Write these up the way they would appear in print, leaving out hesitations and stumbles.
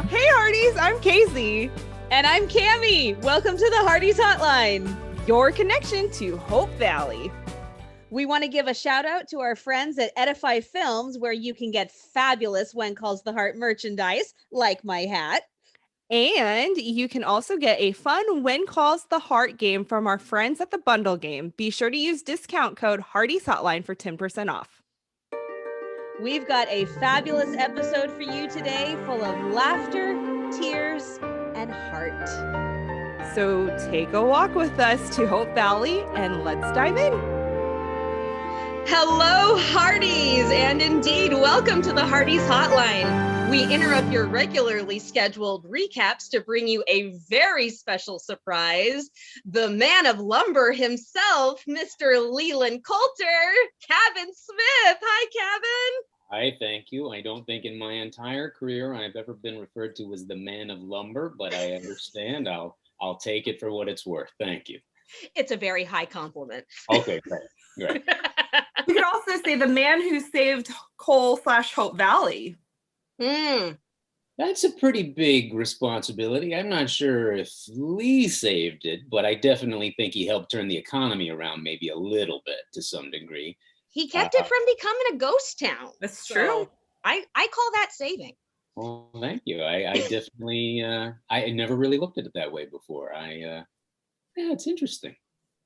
Hey Hardies, I'm Casey. And I'm Cammie. Welcome to the Hardies Hotline, your connection to Hope Valley. We want to give a shout out to our friends at Edify Films, where you can get fabulous When Calls the Heart merchandise, like my hat. And you can also get a fun When Calls the Heart game from our friends at the Bundle Game. Be sure to use discount code Hardies Hotline for 10% off. We've got a fabulous episode for you today, full of laughter, tears, and heart. So take a walk with us to Hope Valley and let's dive in. Hello, Hardies, and indeed, welcome to the Hardies Hotline. We interrupt your regularly scheduled recaps to bring you a very special surprise. The man of lumber himself, Mr. Leland Coulter, Kavan Smith. Hi, Kavan. Hi, thank you. I don't think in my entire career I've ever been referred to as the man of lumber, but I understand. I'll take it for what it's worth. Thank you. It's a very high compliment. Okay, great. You could also say the man who saved Cole/Hope Valley. That's a pretty big responsibility. I'm not sure if Lee saved it, but I definitely think he helped turn the economy around maybe a little bit to some degree. He kept it from becoming a ghost town. That's true. I call that saving. Well, thank you. I definitely, I never really looked at it that way before. Yeah, it's interesting.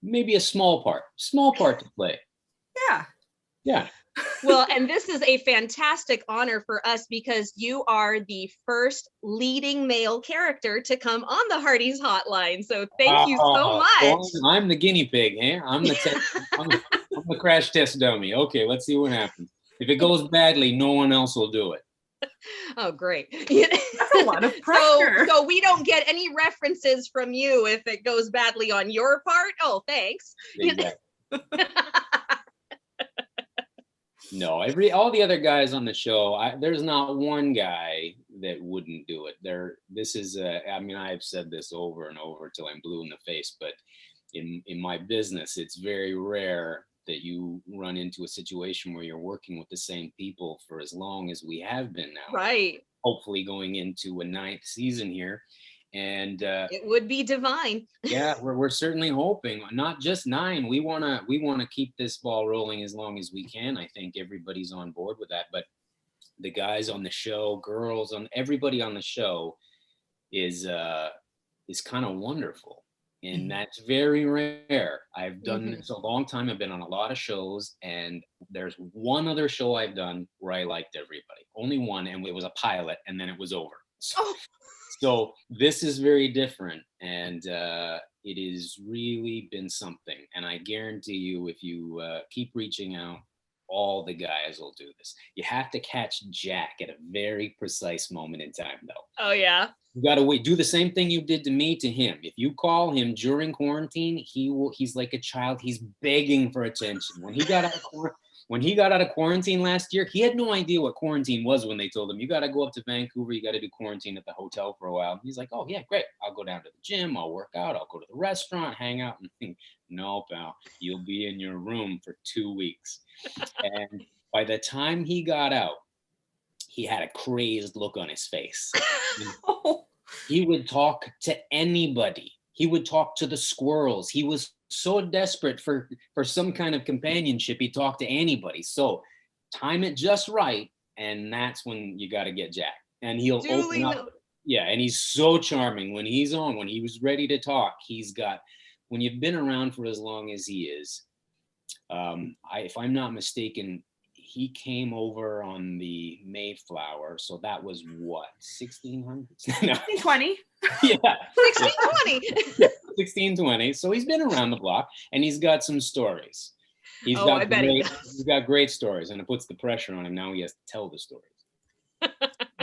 Maybe a small part to play. Yeah. Well, and this is a fantastic honor for us because you are the first leading male character to come on the Hardies Hotline. So thank you so much. Well, I'm the guinea pig, eh? I'm the crash test dummy. Okay, let's see what happens. If it goes badly, no one else will do it. Oh, great. That's a lot of pressure. So we don't get any references from you if it goes badly on your part. Oh, thanks. Exactly. No, all the other guys on the show, there's not one guy that wouldn't do it. I've said this over and over till I'm blue in the face, but in my business, it's very rare that you run into a situation where you're working with the same people for as long as we have been now. Right. Hopefully going into a 9th season here. And it would be divine. Yeah, we're certainly hoping. Not just 9. We wanna keep this ball rolling as long as we can. I think everybody's on board with that. But the guys on the show, girls, everybody on the show is kind of wonderful, and that's very rare. I've done this a long time. I've been on a lot of shows, and there's one other show I've done where I liked everybody. Only one, and it was a pilot, and then it was over. So this is very different, and it has really been something. And I guarantee you, if you keep reaching out, all the guys will do this. You have to catch Jack at a very precise moment in time, though. Oh, yeah. You got to wait. Do the same thing you did to me to him. If you call him during quarantine, he's like a child. He's begging for attention. When he got out of quarantine last year, he had no idea what quarantine was when they told him, you got to go up to Vancouver, you got to do quarantine at the hotel for a while. He's like, oh, yeah, great. I'll go down to the gym, I'll work out, I'll go to the restaurant, hang out. And think, no, pal, you'll be in your room for 2 weeks. And by the time he got out, he had a crazed look on his face. He would talk to anybody. He would talk to the squirrels. He was so desperate for some kind of companionship, he talked to anybody. So time it just right, and that's when you got to get Jack. And he'll open up. Yeah, and he's so charming when he's on. When he was ready to talk, when you've been around for as long as he is, if I'm not mistaken, he came over on the Mayflower, so that was what, 1600? 1620. Yeah, 1620. Yeah, 1620. So he's been around the block, and he's got some stories. He's got great stories, and it puts the pressure on him. Now he has to tell the stories.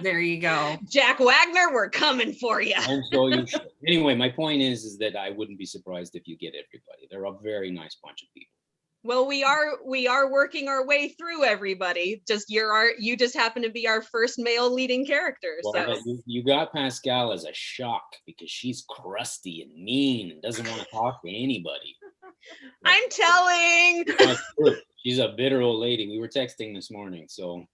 There you go. Jack Wagner, we're coming for you. And so you should. Anyway, my point is that I wouldn't be surprised if you get everybody. They're a very nice bunch of people. Well, we are working our way through everybody. You just happen to be our first male leading character. Well, so you got Pascal as a shock because she's crusty and mean and doesn't want to talk to anybody. I'm telling. She's a bitter old lady. We were texting this morning, so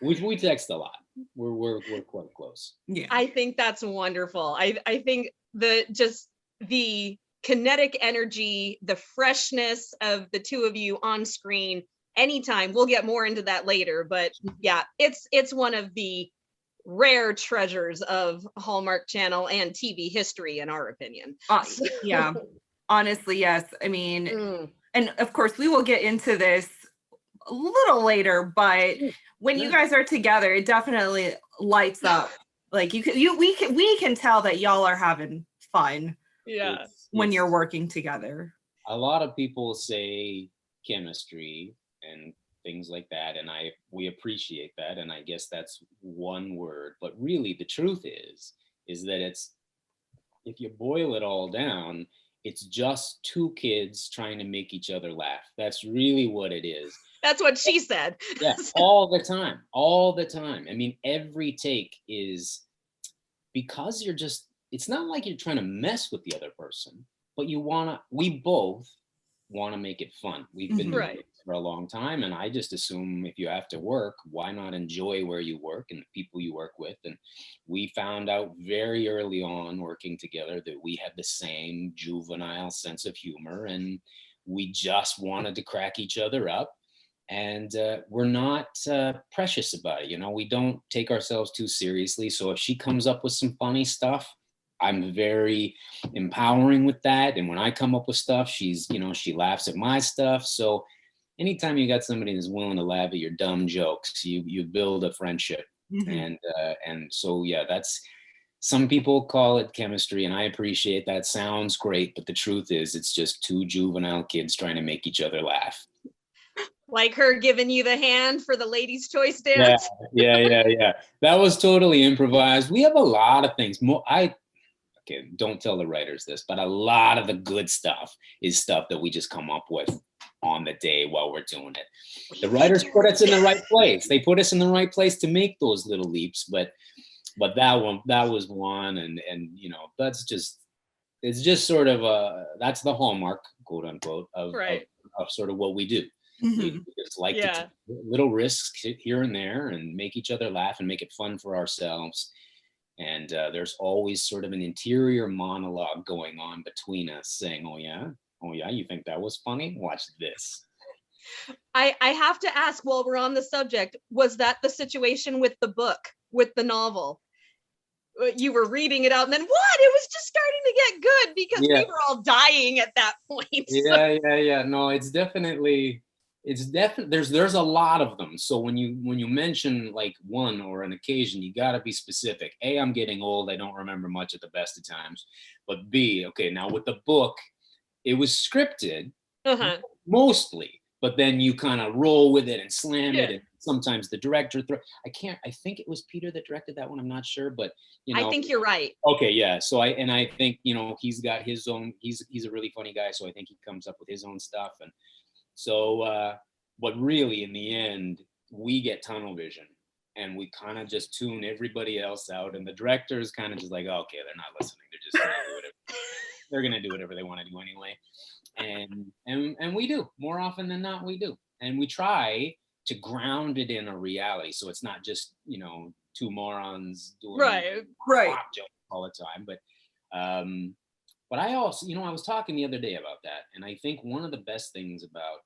We text a lot. We're quite close. Yeah. I think that's wonderful. I think the kinetic energy, the freshness of the two of you on screen anytime. We'll get more into that later, but yeah, it's one of the rare treasures of Hallmark Channel and TV history, in our opinion. Yeah, honestly, yes. I mean, Mm. and of course we will get into this a little later, but when you guys are together, it definitely lights up. Like we can tell that y'all are having fun. Yeah. When you're working together. A lot of people say chemistry and things like that, and we appreciate that, and I guess that's one word, but really the truth is that it's, if you boil it all down, it's just two kids trying to make each other laugh. That's really what it is. That's what she said. Yeah, all the time. I mean, every take is, because it's not like you're trying to mess with the other person, but we both want to make it fun. We've been doing it for a long time, and I just assume if you have to work, why not enjoy where you work and the people you work with? And we found out very early on working together that we had the same juvenile sense of humor, and we just wanted to crack each other up. And we're not precious about it. We don't take ourselves too seriously. So if she comes up with some funny stuff, I'm very empowering with that. And when I come up with stuff, she laughs at my stuff. So anytime you got somebody that's willing to laugh at your dumb jokes, you build a friendship. And so, yeah, some people call it chemistry, and I appreciate that. Sounds great. But the truth is, it's just two juvenile kids trying to make each other laugh. Like her giving you the hand for the ladies' choice dance. Yeah. That was totally improvised. We have a lot of things. Okay, don't tell the writers this, but a lot of the good stuff is stuff that we just come up with on the day while we're doing it. The writers put us in the right place. They put us in the right place to make those little leaps, but that was one, and that's just, it's just sort of that's the hallmark, quote unquote, of sort of what we do. We just like to take little risks here and there and make each other laugh and make it fun for ourselves. And there's always sort of an interior monologue going on between us saying, oh yeah, you think that was funny? Watch this. I have to ask, while we're on the subject, was that the situation with the book, with the novel? You were reading it out and then what? It was just starting to get good because we were all dying at that point. Yeah. No, it's definitely, there's a lot of them. So when you mention like one or an occasion, you got to be specific. A, I'm getting old. I don't remember much at the best of times. But B, okay, now with the book, it was scripted mostly, but then you kind of roll with it and slam it. And sometimes the director, I think it was Peter that directed that one. I'm not sure, but I think you're right. Okay, yeah. So I think, he's got his own, he's a really funny guy. So I think he comes up with his own stuff. And so, but really in the end, we get tunnel vision and we kind of just tune everybody else out. And the director is kind of just like, okay, they're not listening. They're just going to do whatever they want to do anyway. And we do, more often than not, we do. And we try to ground it in a reality. So it's not just, two morons doing jokes all the time. But I also, I was talking the other day about that. And I think one of the best things about,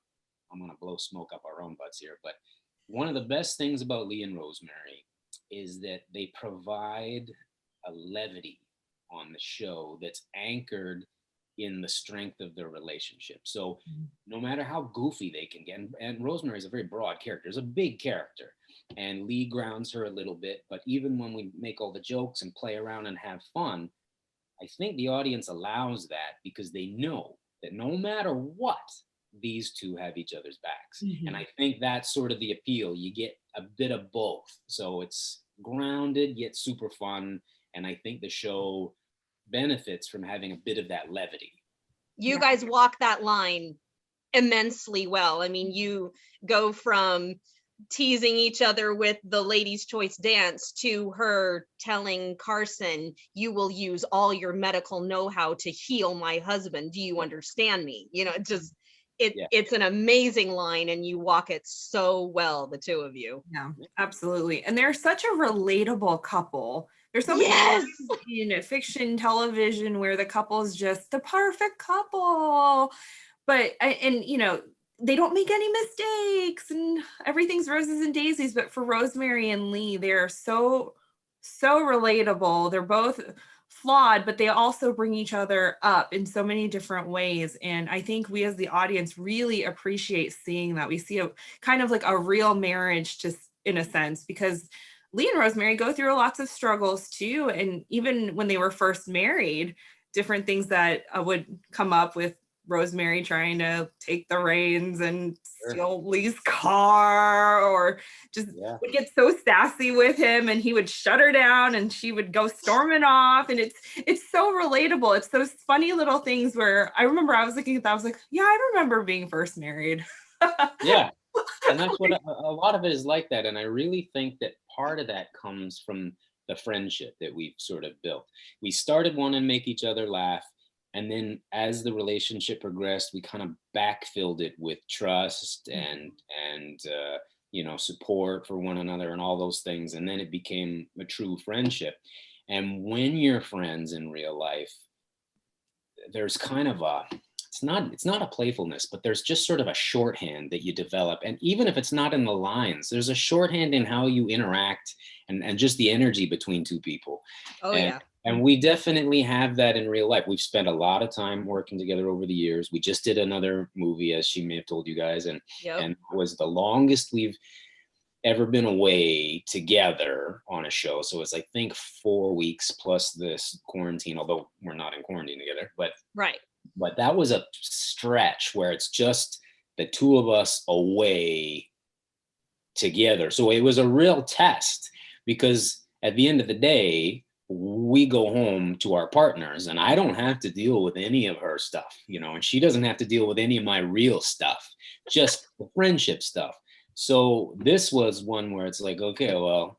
I'm going to blow smoke up our own butts here, but one of the best things about Lee and Rosemary is that they provide a levity on the show that's anchored in the strength of their relationship. So no matter how goofy they can get, and Rosemary is a very broad character, is a big character, and Lee grounds her a little bit, but even when we make all the jokes and play around and have fun, I think the audience allows that because they know that no matter what, these two have each other's backs. And I think that's sort of the appeal. You get a bit of both. So it's grounded yet super fun. And I think the show benefits from having a bit of that levity. You guys walk that line immensely well. I mean, you go from teasing each other with the ladies' choice dance to her telling Carson, you will use all your medical know-how to heal my husband. Do you understand me? It's an amazing line, and you walk it so well, the two of you. Yeah, absolutely. And they're such a relatable couple. There's so many Yes. in fiction, television, where the couple is just the perfect couple, but they don't make any mistakes and everything's roses and daisies. But for Rosemary and Lee, they're so relatable. They're both flawed, but they also bring each other up in so many different ways. And I think we as the audience really appreciate seeing that. We see a kind of like a real marriage, just in a sense, because Lee and Rosemary go through lots of struggles too. And even when they were first married, different things that would come up with Rosemary trying to take the reins and steal Lee's car, or just would get so sassy with him and he would shut her down and she would go storming off. And it's so relatable. It's those funny little things where I remember I was looking at that, I was like, yeah, I remember being first married. Yeah. And that's what a lot of it is like that. And I really think that part of that comes from the friendship that we've sort of built. We started wanting to make each other laugh. And then as the relationship progressed, we kind of backfilled it with trust and support for one another and all those things. And then it became a true friendship. And when you're friends in real life, there's kind of it's not a playfulness, but there's just sort of a shorthand that you develop. And even if it's not in the lines, there's a shorthand in how you interact and just the energy between two people. And we definitely have that in real life. We've spent a lot of time working together over the years. We just did another movie, as she may have told you guys, and it was the longest we've ever been away together on a show. So it's, I think, 4 weeks plus this quarantine, although we're not in quarantine together. But that was a stretch where it's just the two of us away together. So it was a real test, because at the end of the day, we go home to our partners and I don't have to deal with any of her stuff, and she doesn't have to deal with any of my real stuff, just the friendship stuff. So this was one where it's like, okay, well,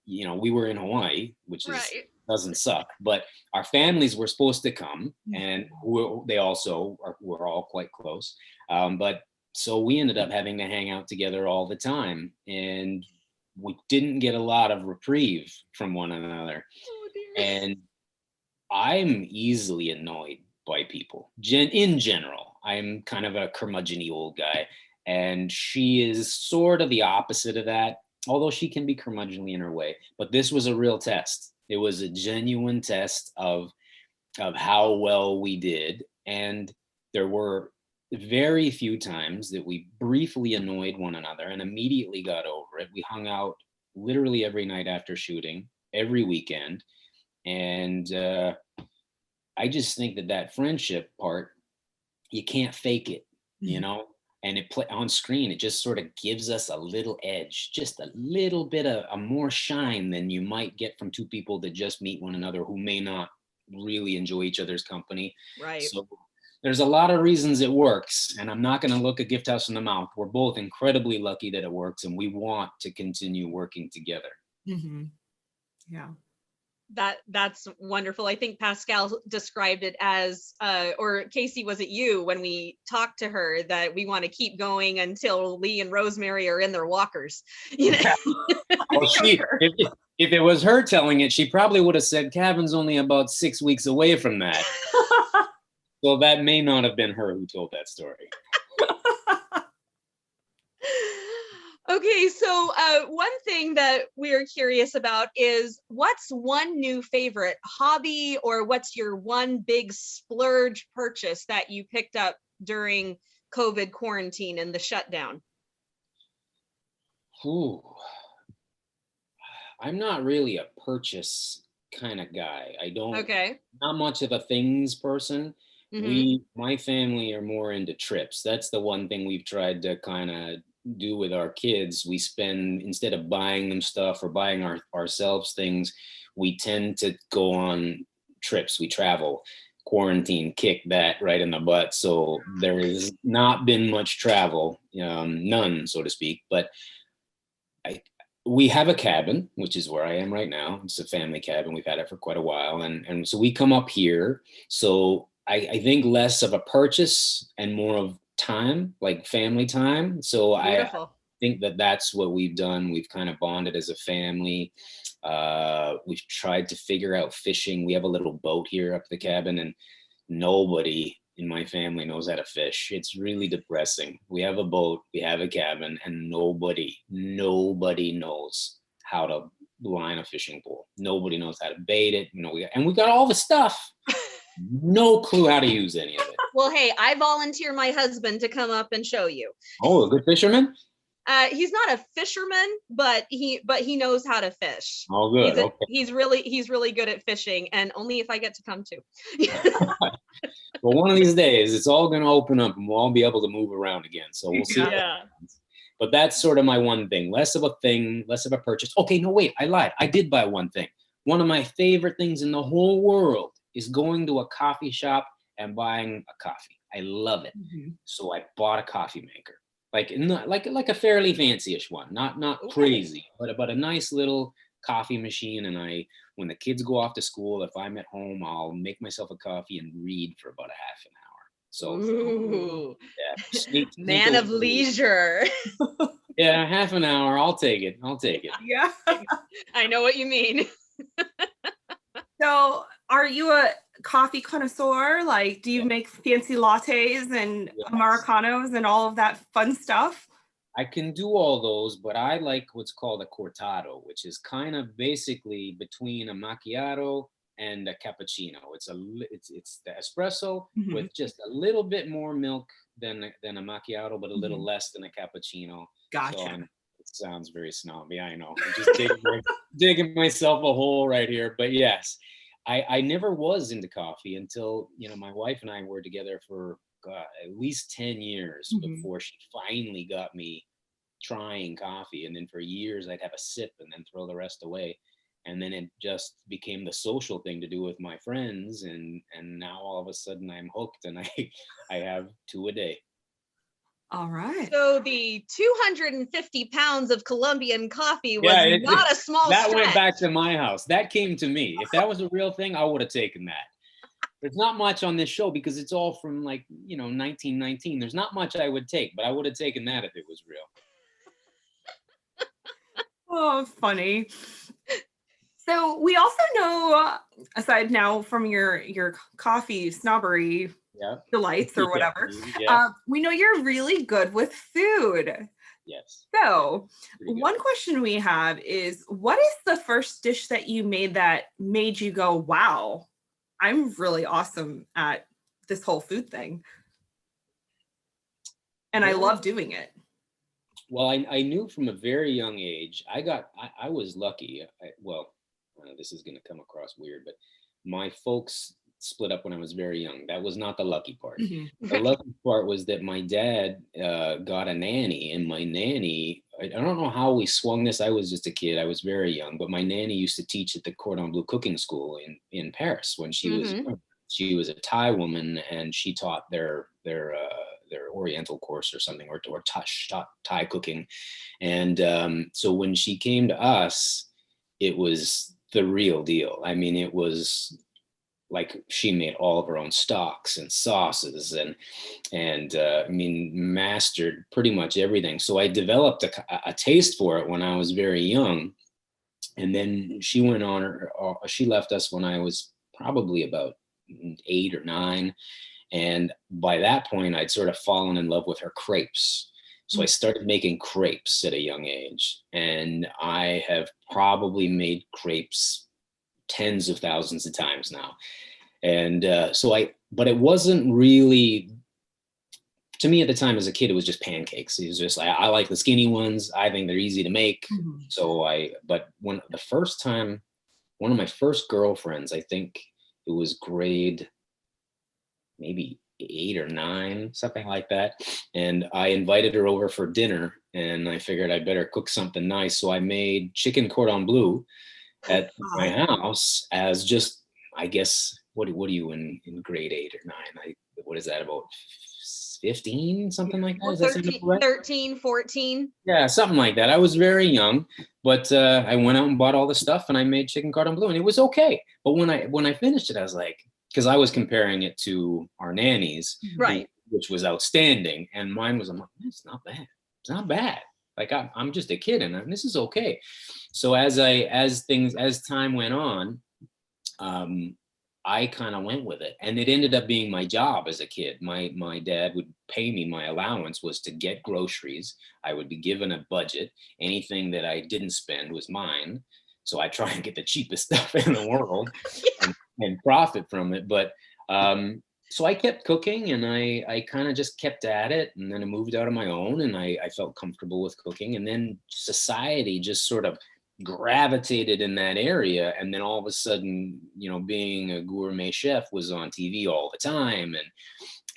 we were in Hawaii, which doesn't suck, but our families were supposed to come, and they also were all quite close. But so we ended up having to hang out together all the time, and we didn't get a lot of reprieve from one another. And I'm easily annoyed by people. In general, I'm kind of a curmudgeon-y old guy, and she is sort of the opposite of that, although she can be curmudgeonly in her way. But this was a real test. It was a genuine test of how well we did. And there were very few times that we briefly annoyed one another and immediately got over it. We hung out literally every night after shooting, every weekend. And I just think that friendship part, you can't fake it, and on screen, it just sort of gives us a little edge, just a little bit of a more shine than you might get from two people that just meet one another who may not really enjoy each other's company. Right. So there's a lot of reasons it works, and I'm not going to look a gift house in the mouth. We're both incredibly lucky that it works, and we want to continue working together. Mm-hmm. Yeah. That's wonderful. I think Pascal described it as, or Casey, was it you when we talked to her, that we want to keep going until Lee and Rosemary are in their walkers? Well, if it was her telling it, she probably would have said Kavan's only about 6 weeks away from that. So that may not have been her who told that story. Okay, so one thing that we're curious about is, what's one new favorite hobby, or what's your one big splurge purchase that you picked up during COVID quarantine and the shutdown? Ooh. I'm not really a purchase kind of guy. Not much of a things person. Mm-hmm. My family are more into trips. That's the one thing we've tried to kind of do with our kids. We spend, instead of buying them stuff or buying ourselves things, we tend to go on trips. We travel. Quarantine kicked that right in the butt. So there has not been much travel, none, so to speak. But we have a cabin, which is where I am right now. It's a family cabin. We've had it for quite a while. And so we come up here. So I think less of a purchase and more of time, like family time. So Beautiful. I think that that's what we've done. We've kind of bonded as a family. We've tried to figure out fishing. We have a little boat here up the cabin, and nobody in my family knows how to fish. It's really depressing. We have a boat, we have a cabin, and nobody knows how to line a fishing pole. Nobody knows how to bait it. You know, we got all the stuff. No clue how to use any of it. Well, hey, I volunteer my husband to come up and show you. Oh, a good fisherman? He's not a fisherman, but he knows how to fish. Oh, good. Okay. He's really good at fishing, and only if I get to come too. Well, one of these days, it's all going to open up, and we'll all be able to move around again. So we'll see. Yeah. But that's sort of my one thing. Less of a thing, less of a purchase. Okay, no, wait, I lied. I did buy one thing. One of my favorite things in the whole world is going to a coffee shop and buying a coffee. I love it. Mm-hmm. So I bought a coffee maker. Like a fairly fancy-ish one, not crazy, but a nice little coffee machine. And when the kids go off to school, if I'm at home, I'll make myself a coffee and read for about a half an hour. So, ooh. Yeah, man of leisure. Yeah, half an hour. I'll take it. Yeah, I know what you mean. So, are you a coffee connoisseur? Like, do you make fancy lattes and Americanos and all of that fun stuff? I can do all those, but I like what's called a cortado, which is kind of basically between a macchiato and a cappuccino. It's the espresso mm-hmm. with just a little bit more milk than a macchiato, but a little mm-hmm. less than a cappuccino. Gotcha. So it sounds very snobby, I know. I'm just digging myself a hole right here, but yes. I never was into coffee until, my wife and I were together for at least 10 years mm-hmm. before she finally got me trying coffee. And then for years I'd have a sip and then throw the rest away. And then it just became the social thing to do with my friends. And now all of a sudden I'm hooked, and I have 2 a day. All right. So the 250 pounds of Colombian coffee was not a small that stretch. Went back to my house. That came to me. If that was a real thing, I would have taken that. There's not much on this show because it's all from 1919. There's not much I would take, but I would have taken that if it was real. Oh, funny. So we also know, aside now from your coffee snobbery delights or whatever, we know you're really good with food. Yes. So one question we have is, what is the first dish that you made that made you go, wow, I'm really awesome at this whole food thing, and I love doing it? Well, I knew from a very young age. I was lucky. This is going to come across weird, but my folks split up when I was very young. That was not the lucky part. Mm-hmm. The lucky part was that my dad got a nanny, and my nanny, I don't know how we swung this. I was just a kid. I was very young, but my nanny used to teach at the Cordon Bleu cooking school in Paris when she mm-hmm. was a Thai woman, and she taught their Oriental course or something, or taught Thai cooking. And so when she came to us, it was the real deal. I mean, it was like she made all of her own stocks and sauces and mastered pretty much everything. So I developed a taste for it when I was very young. And then she went on, she left us when I was probably about 8 or 9. And by that point, I'd sort of fallen in love with her crepes. So I started making crepes at a young age, and I have probably made crepes tens of thousands of times now. And but it wasn't really, to me at the time as a kid, it was just pancakes. It was just like, I like the skinny ones. I think they're easy to make. Mm-hmm. But when the first time, one of my first girlfriends, I think it was grade maybe 8 or 9, something like that. And I invited her over for dinner, and I figured I better cook something nice. So I made chicken cordon bleu at my house as just, I guess, what are you in grade 8 or 9? What is that, about 15, something like that? 13, 14. Yeah, something like that. I was very young, but I went out and bought all the stuff, and I made chicken cordon bleu, and it was okay. But when I finished it, I was like, because I was comparing it to our nannies, right? which was outstanding. And mine was, I'm like, it's not bad. It's not bad. Like I'm just a kid, and this is okay. So as time went on, I kind of went with it, and it ended up being my job as a kid. My dad would pay me. My allowance was to get groceries. I would be given a budget. Anything that I didn't spend was mine. So I try and get the cheapest stuff in the world and profit from it. But so I kept cooking, and I kind of just kept at it. And then I moved out on my own, and I felt comfortable with cooking. And then society just sort of gravitated in that area. And then all of a sudden, being a gourmet chef was on TV all the time.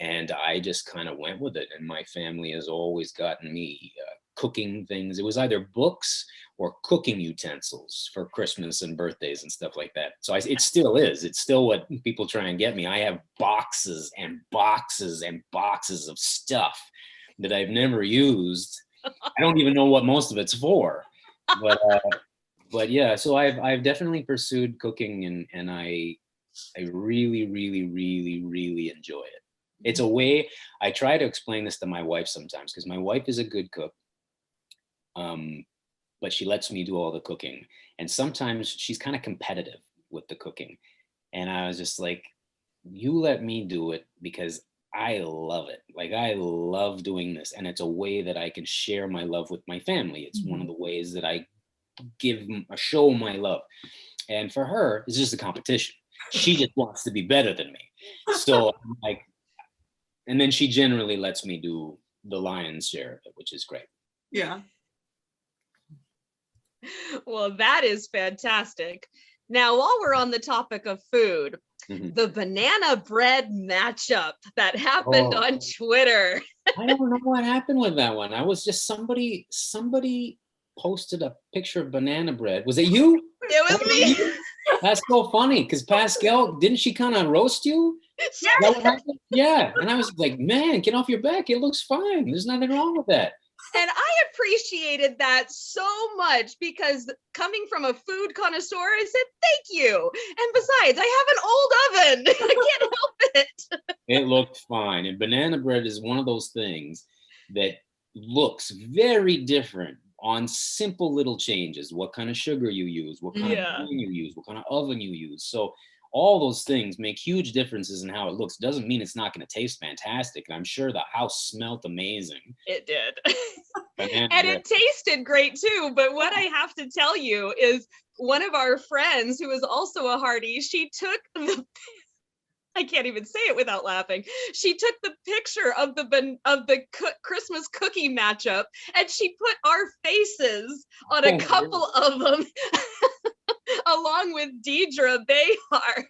And I just kind of went with it. And my family has always gotten me cooking things. It was either books or cooking utensils for Christmas and birthdays and stuff like that. So it still is. It's still what people try and get me. I have boxes and boxes and boxes of stuff that I've never used. I don't even know what most of it's for. But yeah, so I've definitely pursued cooking, and I really, really, really, really enjoy it. It's a way. I try to explain this to my wife sometimes, because my wife is a good cook. But she lets me do all the cooking. And sometimes she's kind of competitive with the cooking. And I was just like, you let me do it, because I love it. Like, I love doing this. And it's a way that I can share my love with my family. It's one of the ways that I show my love. And for her, it's just a competition. She just wants to be better than me. So I'm like, and then she generally lets me do the lion's share of it, which is great. Yeah. Well, that is fantastic. Now, while we're on the topic of food, the banana bread matchup that happened on Twitter. I don't know what happened with that one. I was just somebody posted a picture of banana bread. Was it you? It was me. That's so funny, because Pascal, didn't she kind of roast you? Yeah. And I was like, man, get off your back. It looks fine. There's nothing wrong with that. And I appreciated that so much, because coming from a food connoisseur, I said, thank you. And besides, I have an old oven. I can't help it. It looked fine. And banana bread is one of those things that looks very different on simple little changes. What kind of sugar you use, what kind of pan you use, what kind of oven you use. So all those things make huge differences in how it looks. Doesn't mean it's not going to taste fantastic. And I'm sure the house smelled amazing. It did. And it tasted great too. But what I have to tell you is, one of our friends who is also a Hardy, she took I can't even say it without laughing. She took the picture of the Christmas cookie matchup, and she put our faces on a couple of them along with Deidre Behar.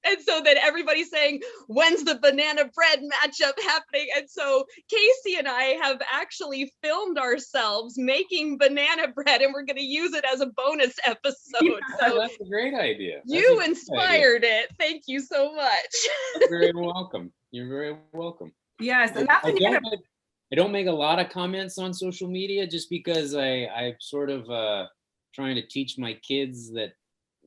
And so then everybody's saying, when's the banana bread matchup happening? And so Casey and I have actually filmed ourselves making banana bread, and we're going to use it as a bonus episode. So that's a great idea. You inspired it. Thank you so much. You're very welcome. You're very welcome. Yes. And I don't make a lot of comments on social media, just because I'm sort of trying to teach my kids that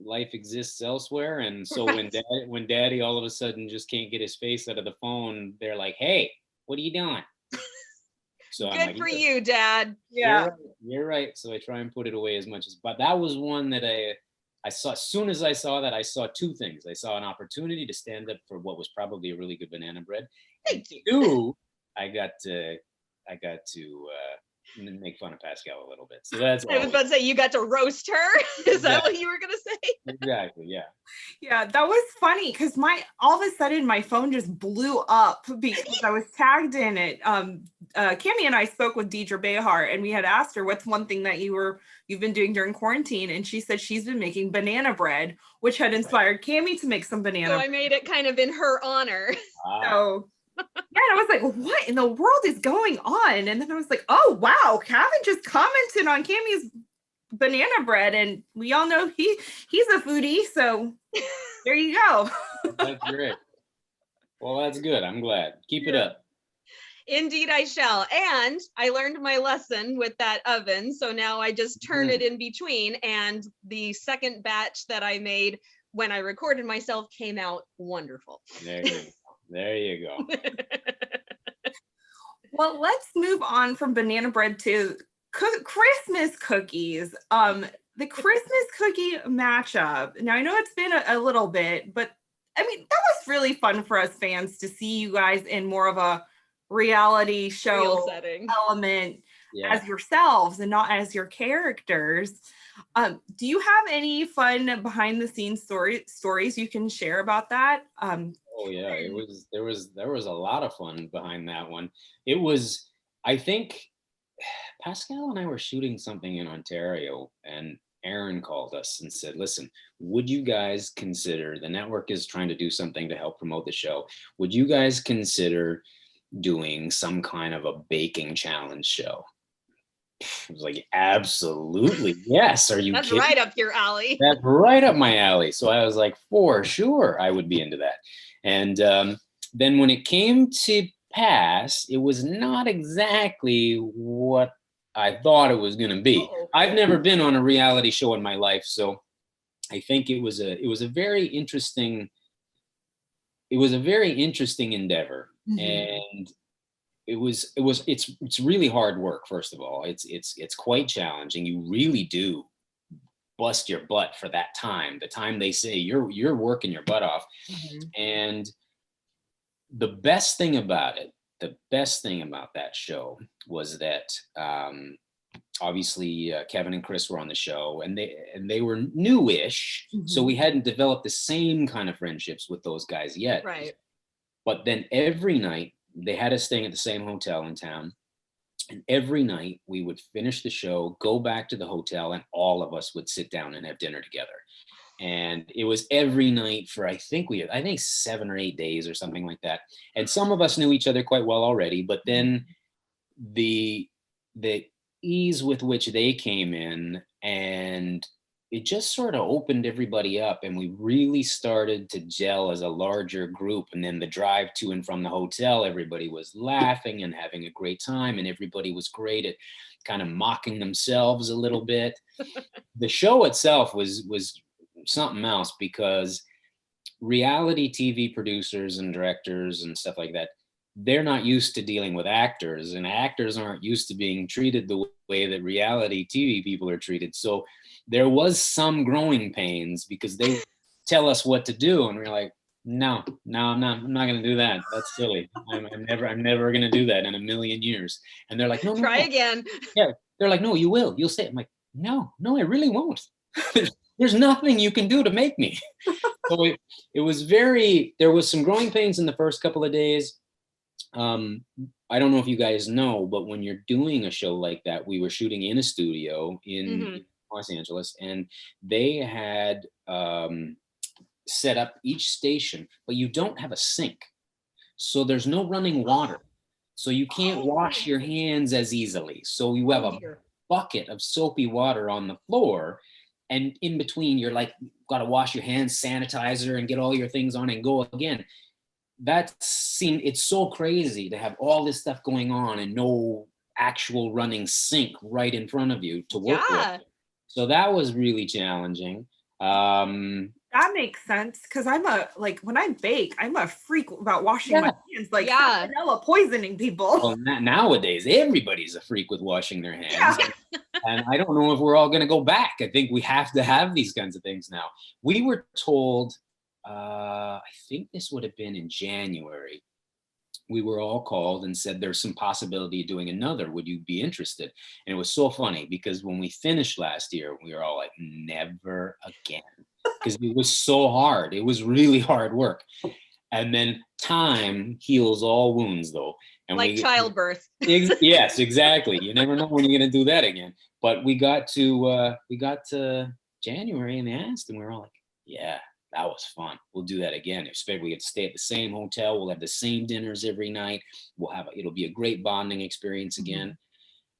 life exists elsewhere. And so when daddy all of a sudden just can't get his face out of the phone, they're like, hey, what are you doing? So good for you, Dad. Yeah, you're right. So I try and put it away as much as, but that was one that I saw. As soon as I saw that, I saw two things. I saw an opportunity to stand up for what was probably a really good banana bread. Thank you. Two, I got to make fun of Pascal a little bit. So that's I was about to say, you got to roast her. Is that what you were going to say? Exactly. Yeah. Yeah, that was funny, because all of a sudden my phone just blew up because I was tagged in it. Cammie and I spoke with Deidre Behar, and we had asked her, what's one thing that you've been doing during quarantine? And she said she's been making banana bread, which had inspired Cammie to make some banana. So I made it kind of in her honor. So yeah, and I was like, what in the world is going on? And then I was like, oh wow, Kavan just commented on Cammie's banana bread, and we all know he's a foodie, so there you go. That's great. Well, that's good. I'm glad. Keep it up. Indeed, I shall. And I learned my lesson with that oven, so now I just turn it in between, and the second batch that I made when I recorded myself came out wonderful. There you go. There you go. Well, let's move on from banana bread to Christmas cookies. The Christmas cookie matchup. Now, I know it's been a little bit, but I mean, that was really fun for us fans to see you guys in more of a reality show Real setting. element Yeah. as yourselves and not as your characters. Do you have any fun behind the scenes stories you can share about that? Oh yeah, there was a lot of fun behind that one. It was, I think Pascal and I were shooting something in Ontario, and Aaron called us and said, listen, would you guys consider, the network is trying to do something to help promote the show. Would you guys consider doing some kind of a baking challenge show? I was like, absolutely, yes. Are you That's kidding? right up your alley. That's right up my alley. So I was like, for sure, I would be into that. And then when it came to pass, it was not exactly what I thought it was going to be. Uh-oh. I've never been on a reality show in my life, so I think it was a very interesting endeavor. Mhm. And it's really hard work. First of all, it's quite challenging. You really do bust your butt for that time. The time they say you're working your butt off. Mhm. And the best thing about that show was that obviously Kevin and Chris were on the show, and they were newish, so we hadn't developed the same kind of friendships with those guys yet. Right. But then every night they had us staying at the same hotel in town. And every night we would finish the show, go back to the hotel, and all of us would sit down and have dinner together. And it was every night for, I think 7 or 8 days or something like that. And some of us knew each other quite well already, but then the ease with which they came in, and it just sort of opened everybody up, and we really started to gel as a larger group. And then the drive to and from the hotel, everybody was laughing and having a great time, and everybody was great at kind of mocking themselves a little bit. The show itself was something else, because reality TV producers and directors and stuff like that, they're not used to dealing with actors, and actors aren't used to being treated the way that reality TV people are treated. So there was some growing pains, because they tell us what to do, and we're like, no, I'm not going to do that. That's silly. I'm never going to do that in a million years. And they're like, no, Try again. Yeah, they're like, no, you'll say it. I'm like, no, I really won't. There's nothing you can do to make me. So it was there was some growing pains in the first couple of days. I don't know if you guys know, but when you're doing a show like that, we were shooting in a studio in Los Angeles, and they had set up each station, but you don't have a sink. So there's no running water. So you can't wash your hands as easily. So you have a bucket of soapy water on the floor, and in between you're like, got to wash your hands, sanitizer, and get all your things on and go again. It's so crazy to have all this stuff going on and no actual running sink right in front of you to work with. So that was really challenging. That makes sense, because when I bake, I'm a freak about washing my hands, salmonella poisoning people. Well, nowadays everybody's a freak with washing their hands. And I don't know if we're all going to go back. I think we have to have these kinds of things now. We were told, I think this would have been in January, we were all called and said, there's some possibility of doing another. Would you be interested? And it was so funny, because when we finished last year, we were all like, never again. Because it was so hard. It was really hard work. And then time heals all wounds, though. And like childbirth. Yes, exactly. You never know when you're going to do that again. But we got to January, and they asked, and we were all like, yeah, that was fun. We'll do that again. Expect we get to stay at the same hotel. We'll have the same dinners every night. It'll be a great bonding experience again.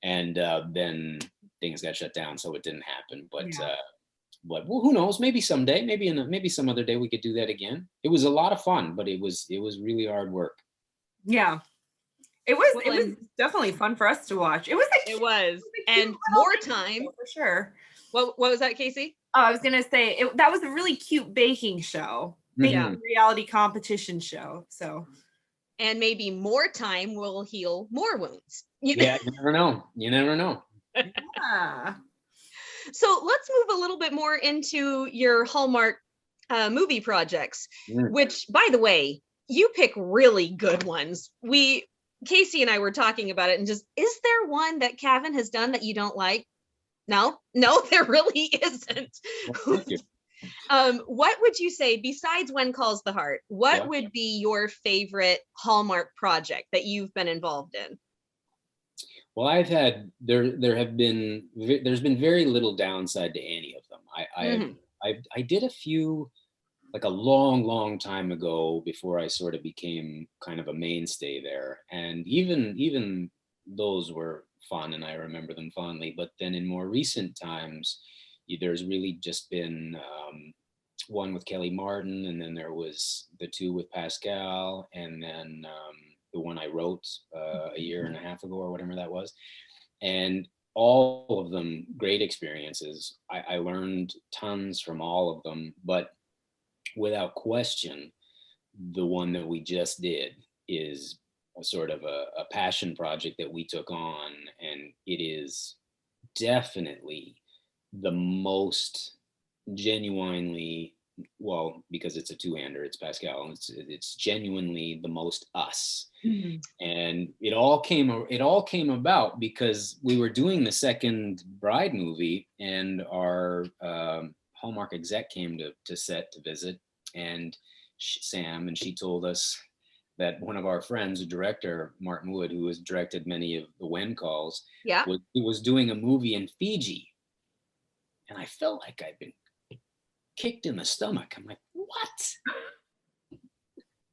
And then things got shut down, so it didn't happen. But well, who knows? Maybe someday, maybe some other day we could do that again. It was a lot of fun, but it was really hard work. Yeah. It was definitely fun for us to watch. It was and more time for sure. What was that, Casey? Oh, I was gonna say that was a really cute baking show. Think Yeah. reality competition show. So And maybe more time will heal more wounds. You know? Yeah, you never know. You never know. yeah. So let's move a little bit more into your Hallmark movie projects, Mm. which, by the way, you pick really good ones. Casey and I were talking about it, and just, is there one that Kavan has done that you don't like? No, there really isn't. Well, thank you. What would you say, besides When Calls the Heart, what Yeah. would be your favorite Hallmark project that you've been involved in? Well, there's been very little downside to any of them. I did a few, like a long time ago, before I sort of became kind of a mainstay there, and even those were fun and I remember them fondly. But then in more recent times, there's really just been one with Kelly Martin, and then there was the two with Pascal, and then the one I wrote a year and a half ago or whatever that was. And all of them great experiences. I learned tons from all of them, but without question, the one that we just did is a sort of a passion project that we took on, and it is definitely the most genuinely, well, because it's a two-hander, it's Pascal, it's genuinely the most us. And it all came about because we were doing the second Bride movie, and our Hallmark exec came to set to visit, and Sam, and she told us that one of our friends, a director, Martin Wood, who has directed many of the When Calls, Yeah. was doing a movie in Fiji. And I felt like I'd been kicked in the stomach. I'm like, what?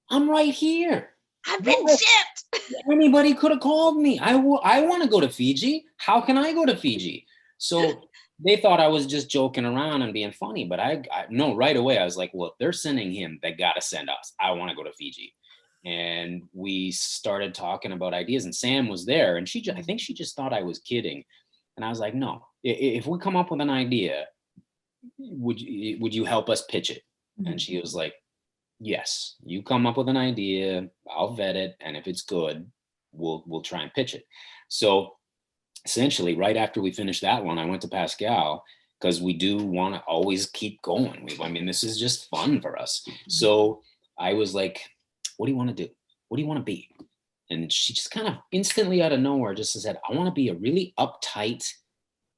I'm right here. I've been shipped. Anybody could have called me. I want to go to Fiji. How can I go to Fiji? So they thought I was just joking around and being funny, but I no, right away I was like, well, if they're sending him, they got to send us. I want to go to Fiji. And we started talking about ideas, and Sam was there, and I think she just thought I was kidding. And I was like, no, if we come up with an idea, would you help us pitch it? And she was like, yes, you come up with an idea, I'll vet it, and if it's good, we'll try and pitch it. So essentially, right after we finished that one, I went to Pascal, because we do want to always keep going. I mean, this is just fun for us. So I was like, what do you want to do? What do you want to be? And she just kind of instantly out of nowhere just said, I want to be a really uptight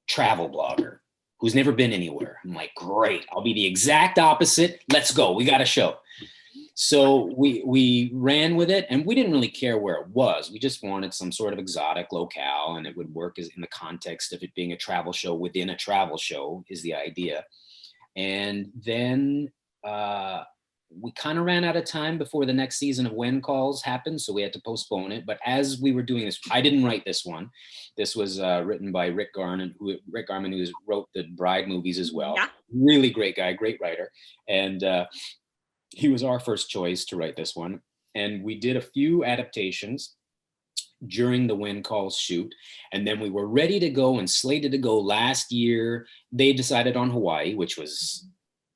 travel blogger who's never been anywhere. I'm like, great, I'll be the exact opposite. Let's go, we got a show. So we ran with it, and we didn't really care where it was. We just wanted some sort of exotic locale, and it would work as in the context of it being a travel show within a travel show is the idea. And then we kind of ran out of time before the next season of When Calls happened, so we had to postpone it. But as we were doing this, I didn't write this one. This was written by Rick Garman, who wrote the Bride movies as well. Yeah. Really great guy, great writer. And he was our first choice to write this one. And we did a few adaptations during the When Calls shoot. And then we were ready to go and slated to go last year. They decided on Hawaii, which was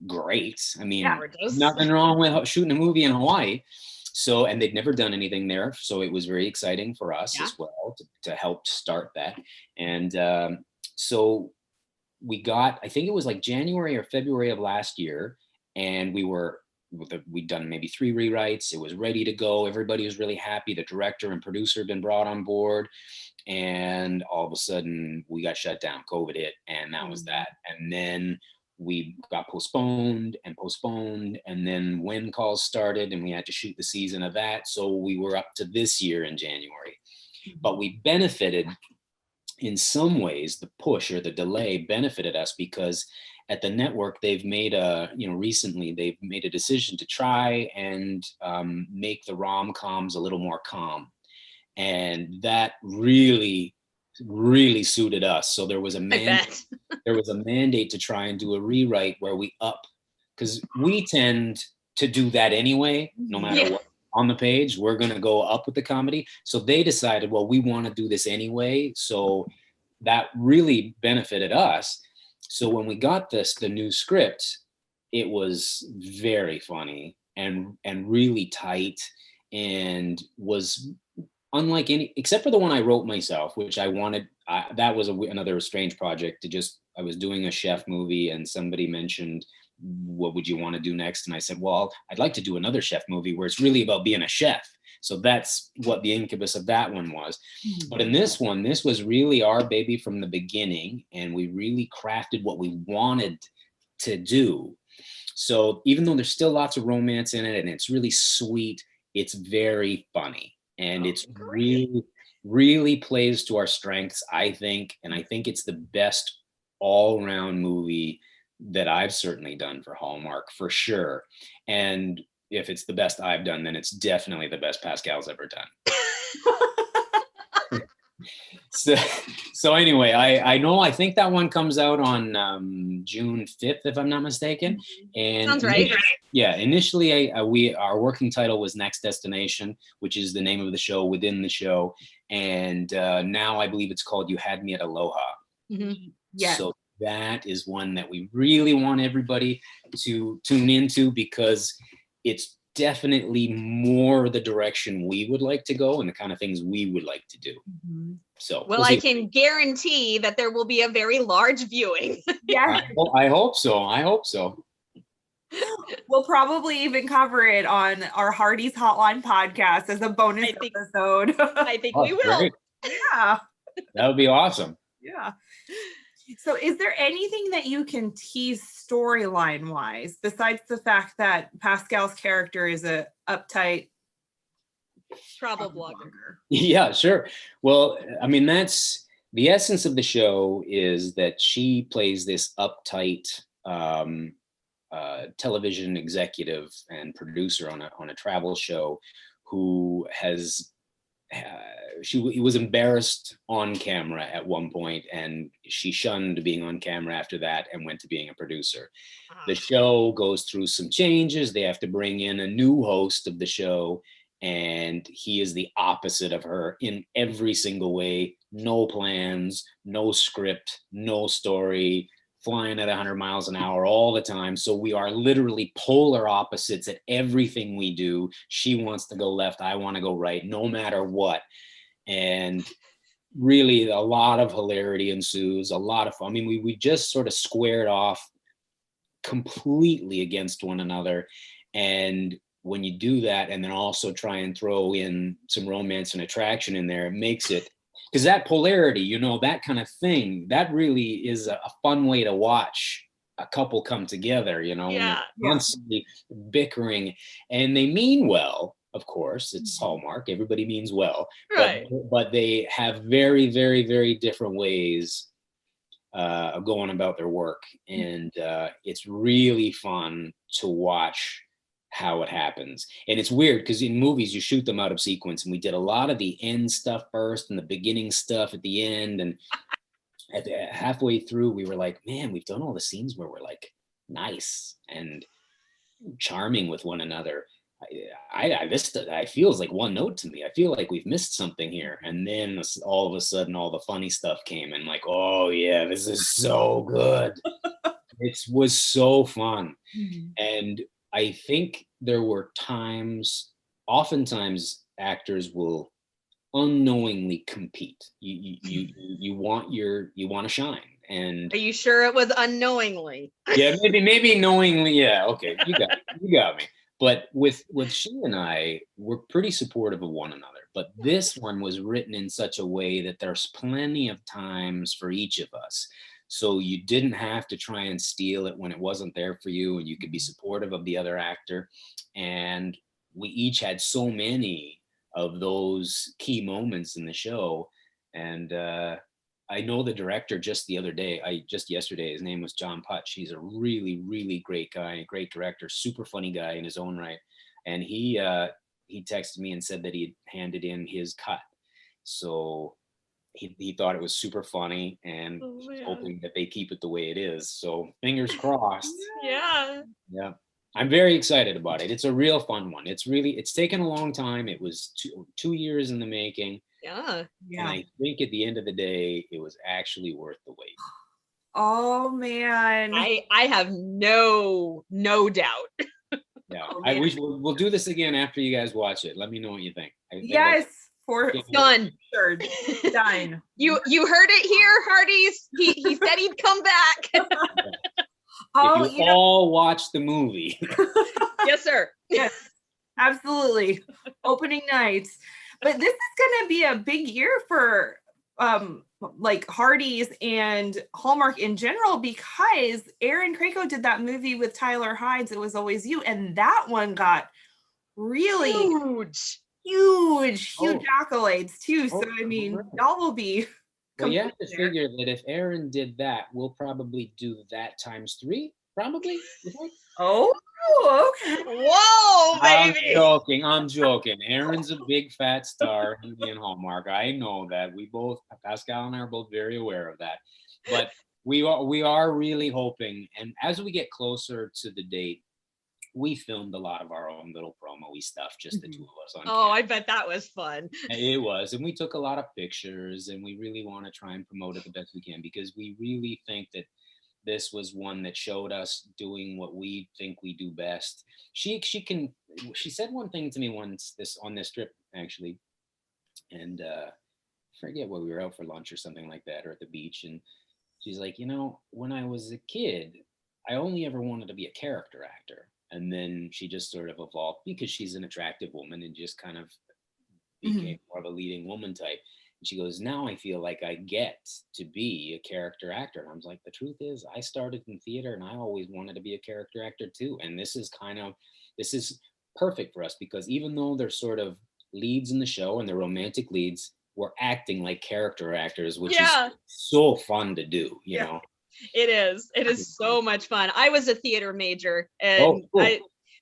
great. I mean, nothing wrong with shooting a movie in Hawaii. So, and they'd never done anything there. So it was very exciting for us as well to help start that. And so we got, I think it was like January or February of last year. And we'd done maybe 3 rewrites. It was ready to go. Everybody was really happy. The director and producer had been brought on board. And all of a sudden we got shut down. COVID hit, and that was that. And then we got postponed, and then When Calls started, and we had to shoot the season of that. So we were up to this year in January. But we benefited in some ways. The push or the delay benefited us because at the network, they've made recently they've made a decision to try and make the rom-coms a little more calm. And that really suited us. So there was a mandate to try and do a rewrite where we up, because we tend to do that anyway, no matter what on the page, we're going to go up with the comedy. So they decided, well, we want to do this anyway. So that really benefited us. So when we got the new script, it was very funny. and really tight, and was unlike any, except for the one I wrote myself, which I wanted. That was another strange project. I was doing a chef movie, and somebody mentioned, what would you want to do next? And I said, well, I'd like to do another chef movie where it's really about being a chef. So that's what the incubus of that one was. But in this one, this was really our baby from the beginning, and we really crafted what we wanted to do. So even though there's still lots of romance in it and it's really sweet, it's very funny, and it's really, really plays to our strengths, I think. And I think it's the best all-around movie that I've certainly done for Hallmark, for sure. And if it's the best I've done, then it's definitely the best Pascal's ever done. So anyway, I think that one comes out on June 5th, if I'm not mistaken. And sounds right. Yeah, initially our working title was Next Destination, which is the name of the show within the show. And now I believe it's called You Had Me at Aloha. Yeah. So that is one that we really want everybody to tune into, because it's definitely more the direction we would like to go and the kind of things we would like to do. So well, I can guarantee that there will be a very large viewing. Yeah. I hope so. We'll probably even cover it on our Hardy's Hotline podcast as a bonus episode. I think we will. Great. Yeah. That would be awesome. Yeah. So is there anything that you can tease storyline wise, besides the fact that Pascal's character is a uptight travel blogger? Yeah, sure. Well, I mean, that's the essence of the show, is that she plays this uptight television executive and producer on a travel show, who has she was embarrassed on camera at one point, and she shunned being on camera after that and went to being a producer. The show goes through some changes. They have to bring in a new host of the show, and he is the opposite of her in every single way. No plans, no script, no story, flying at 100 miles an hour all the time. So we are literally polar opposites at everything we do. She wants to go left, I want to go right, no matter what. And really a lot of hilarity ensues, a lot of fun. I mean, we just sort of squared off completely against one another. And when you do that, and then also try and throw in some romance and attraction in there, it makes it, because that polarity, that kind of thing, that really is a fun way to watch a couple come together, constantly bickering, and they mean well, of course, it's Hallmark, everybody means well, right. but they have very, very, very different ways of going about their work. And it's really fun to watch how it happens. And it's weird because in movies you shoot them out of sequence, and we did a lot of the end stuff first and the beginning stuff at the end, and halfway through we were like, man, we've done all the scenes where we're like nice and charming with one another. I missed it. I feels like one note to me. I feel like we've missed something here. And then all of a sudden all the funny stuff came, and like, oh yeah, this is so good. It was so fun. And I think there were oftentimes actors will unknowingly compete. You want to shine. And are you sure it was unknowingly? Yeah, maybe knowingly. Yeah, okay, you got me. But with she and I, we're pretty supportive of one another. But this one was written in such a way that there's plenty of times for each of us. So you didn't have to try and steal it when it wasn't there for you, and you could be supportive of the other actor. And we each had so many of those key moments in the show. And I know the director just yesterday, his name was John Putch. He's a really, really great guy, great director, super funny guy in his own right. And he texted me and said that he had handed in his cut. So he thought it was super funny, and hoping that they keep it the way it is. So fingers crossed. Yeah. I'm very excited about it. It's a real fun one. It's taken a long time. It was two years in the making. Yeah. And I think at the end of the day, it was actually worth the wait. Oh man. I have no doubt. Yeah. Oh, I man. wish we'll do this again after you guys watch it. Let me know what you think. I think Yes, for Yeah. Done. sure. Done. You heard it here, Hearties. He said he'd come back. Oh, if you all watch the movie. Yes, sir. yes, absolutely. Opening nights. But this is going to be a big year for like Hardee's and Hallmark in general, because Aaron Krakow did that movie with Tyler Hydes, It Was Always You, and that one got really huge accolades too. So I mean, right. y'all will be Well, you have to there. figure that if Aaron did that, we'll probably do that times 3, probably. You think? Oh, okay. Whoa, baby. I'm joking. Aaron's a big fat star in Hallmark. I know that. Pascal and I are both very aware of that. But we are really hoping, and as we get closer to the date, we filmed a lot of our own little promo-y stuff, just the two of us on Oh, camera. I bet that was fun. It was, and we took a lot of pictures, and we really want to try and promote it the best we can, because we really think that this was one that showed us doing what we think we do best. She said one thing to me once on this trip, actually, and forget what, we were out for lunch or something like that, or at the beach, and she's like, when I was a kid, I only ever wanted to be a character actor. And then she just sort of evolved, because she's an attractive woman, and just kind of became more of a leading woman type. And she goes, now I feel like I get to be a character actor. And I was like, the truth is, I started in theater and I always wanted to be a character actor too. And this is perfect for us, because even though they're sort of leads in the show and they're romantic leads, we're acting like character actors, which is so fun to do, you know? It is so much fun. I was a theater major, and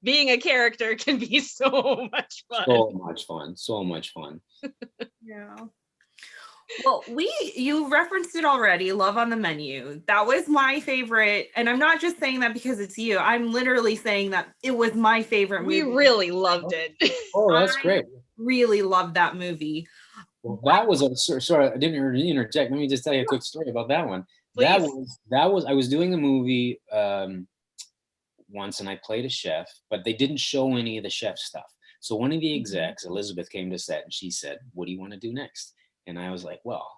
being a character can be so much fun. So much fun. Yeah. Well, you referenced it already, Love on the Menu. That was my favorite. And I'm not just saying that because it's you. I'm literally saying that it was my favorite movie. We really loved it. Oh, that's great. Really loved that movie. Well, that was sorry, I didn't interject. Let me just tell you a quick story about that one. Please. That was I was doing a movie once, and I played a chef, but they didn't show any of the chef stuff. So one of the execs, Elizabeth, came to set, and she said, what do you want to do next? And I was like, well,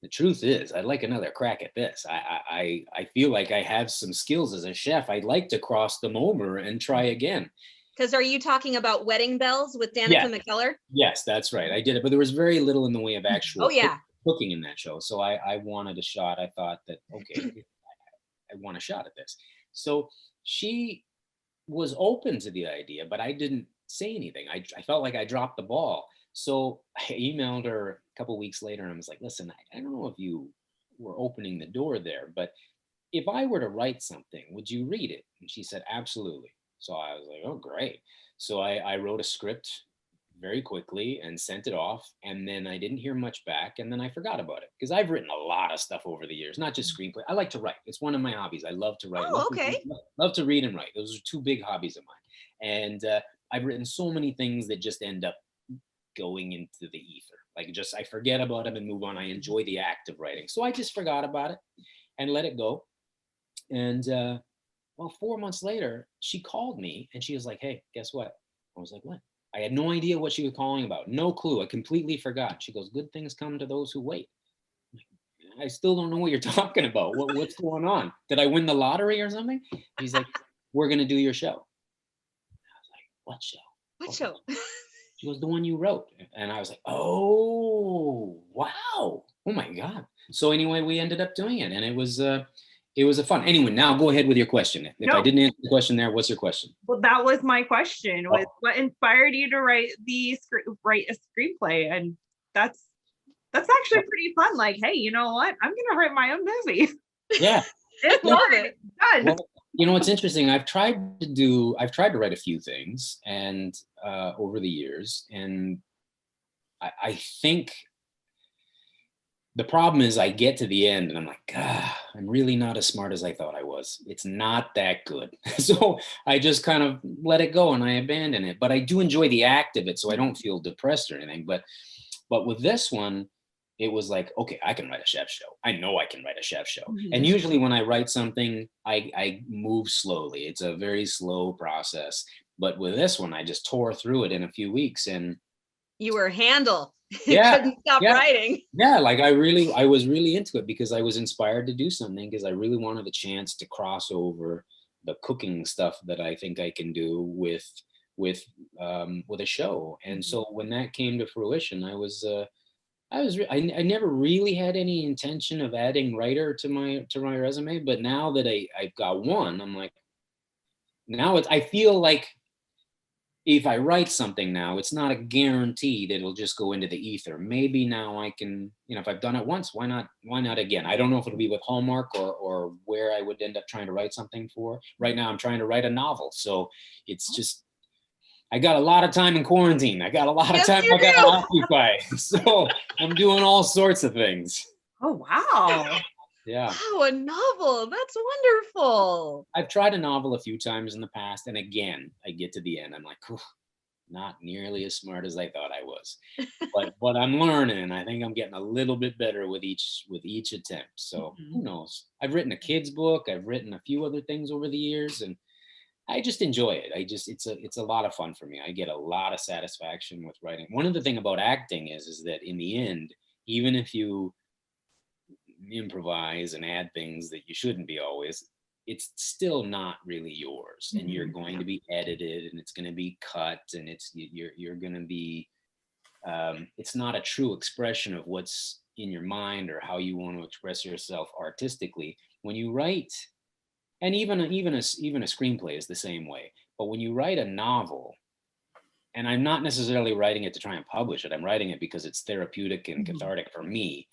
the truth is, I'd like another crack at this. I feel like I have some skills as a chef. I'd like to cross them over and try again. Because are you talking about Wedding Bells with Danica McKellar? Yes, that's right. I did it, but there was very little in the way of actual cooking in that show. So I wanted a shot. I thought that, okay, I want a shot at this. So she was open to the idea, but I didn't say anything. I felt like I dropped the ball. So I emailed her a couple of weeks later, and I was like, listen, I don't know if you were opening the door there, but if I were to write something, would you read it? And she said, absolutely. So I was like, oh, great. So I wrote a script very quickly and sent it off. And then I didn't hear much back. And then I forgot about it, because I've written a lot of stuff over the years, not just screenplay. I like to write. It's one of my hobbies. I love to write. Love to read and write. Those are two big hobbies of mine. And I've written so many things that just end up going into the ether. Like, just, I forget about them and move on. I enjoy the act of writing. So I just forgot about it and let it go. And well, 4 months later, she called me and she was like, hey, guess what? I was like, what? I had no idea what she was calling about. No clue. I completely forgot. She goes, good things come to those who wait. I still don't know what you're talking about. What's going on? Did I win the lottery or something? He's like, we're going to do your show. I was like, what show? What show? She goes, the one you wrote. And I was like, oh, wow. Oh my God. So anyway, we ended up doing it, and it was a fun. Anyway, now go ahead with your question. If I didn't answer the question there, what's your question? Well, that was my question. Was what inspired you to write a screenplay? And that's actually pretty fun. Like, hey, you know what? I'm gonna write my own movie. Yeah. Love it. Done. Well, you know, it's interesting. I've tried to write a few things, and over the years, and I think the problem is I get to the end and I'm like, I'm really not as smart as I thought I was. It's not that good. So I just kind of let it go and I abandon it. But I do enjoy the act of it, so I don't feel depressed or anything. But with this one, it was like, okay, I can write a chef show. I know I can write a chef show. Mm-hmm. And usually when I write something, I move slowly. It's a very slow process. But with this one, I just tore through it in a few weeks, and You were handle. Yeah, Couldn't stop yeah. writing. yeah, like I was really into it because I was inspired to do something, because I really wanted the chance to cross over the cooking stuff that I think I can do with a show. And so when that came to fruition, I never really had any intention of adding writer to my resume, but now that I've got one, I'm like, I feel like if I write something now, it's not a guarantee that it'll just go into the ether. Maybe now I can, if I've done it once, why not again? I don't know if it'll be with Hallmark or where I would end up trying to write something for. Right now I'm trying to write a novel. So it's just, I got a lot of time in quarantine. I got a lot of time I got to occupy. So I'm doing all sorts of things. Oh, wow. Yeah. Oh, a novel. That's wonderful. I've tried a novel a few times in the past. And again, I get to the end. I'm like, not nearly as smart as I thought I was. But I'm learning. And I think I'm getting a little bit better with each attempt. So who knows? I've written a kid's book. I've written a few other things over the years. And I just enjoy it. It's a lot of fun for me. I get a lot of satisfaction with writing. One of the things about acting is that in the end, even if you improvise and add things that you shouldn't be always, it's still not really yours. And you're going to be edited, and it's going to be cut, and you're going to be, it's not a true expression of what's in your mind or how you want to express yourself artistically. When you write, and even a screenplay is the same way. But when you write a novel, and I'm not necessarily writing it to try and publish it, I'm writing it because it's therapeutic and cathartic for me.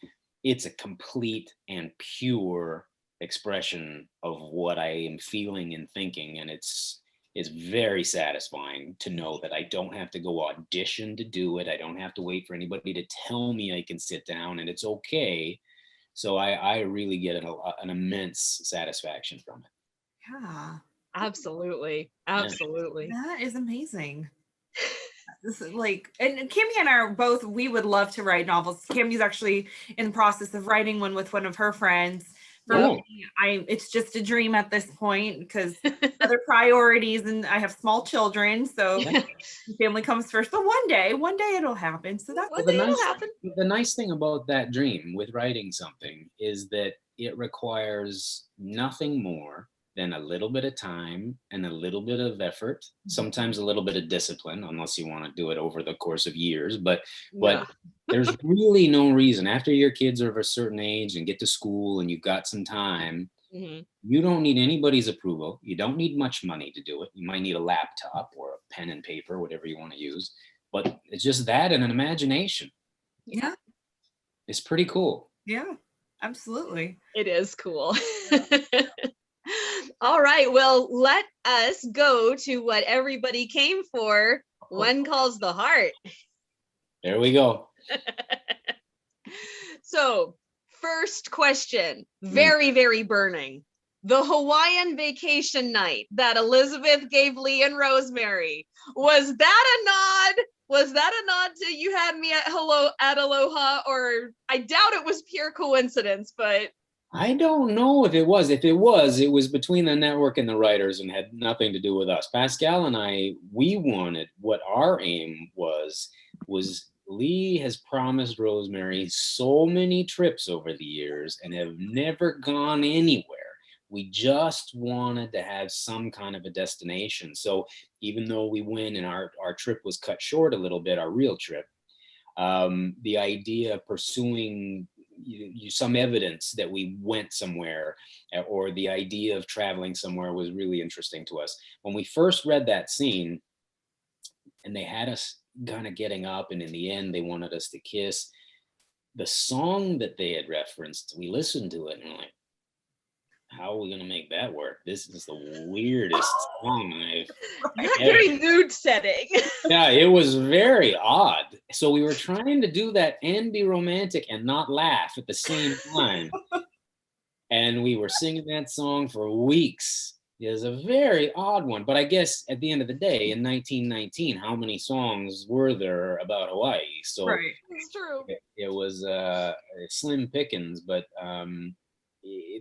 It's a complete and pure expression of what I am feeling and thinking. And it's very satisfying to know that I don't have to go audition to do it. I don't have to wait for anybody to tell me I can sit down, and it's okay. So I really get an immense satisfaction from it. Yeah. Absolutely. That is amazing. This is like, and Kimmy and I are both, we would love to write novels. Kimmy's actually in the process of writing one with one of her friends. For me, it's just a dream at this point because other priorities, and I have small children, so family comes first. But one day it'll happen. So that's it'll happen. The nice thing about that dream with writing something is that it requires nothing more than a little bit of time and a little bit of effort, sometimes a little bit of discipline, unless you want to do it over the course of years. But there's really no reason, after your kids are of a certain age and get to school and you've got some time, you don't need anybody's approval. You don't need much money to do it. You might need a laptop or a pen and paper, whatever you want to use. But it's just that and an imagination. Yeah. It's pretty cool. Yeah, absolutely. It is cool. All right, well, let us go to what everybody came for. One calls the heart. There we go. So, first question, very, very burning. The Hawaiian vacation night that Elizabeth gave Lee and Rosemary, was that a nod? Was that a nod to you had me at Aloha? Or I doubt it was pure coincidence, but I don't know if it was. If it was between the network and the writers and had nothing to do with us. Pascal and I, we wanted, what our aim was Lee has promised Rosemary so many trips over the years and have never gone anywhere. We just wanted to have some kind of a destination. So even though we went and our trip was cut short a little bit, our real trip, the idea of pursuing some evidence that we went somewhere, or the idea of traveling somewhere, was really interesting to us. When we first read that scene and they had us kind of getting up, and in the end they wanted us to kiss, the song that they had referenced, we listened to it and we're like, how are we going to make that work? This is the weirdest song Not very mood setting. Yeah, it was very odd. So we were trying to do that and be romantic and not laugh at the same time. And we were singing that song for weeks. It was a very odd one. But I guess at the end of the day, in 1919, how many songs were there about Hawaii? So It's true. It was slim pickings, but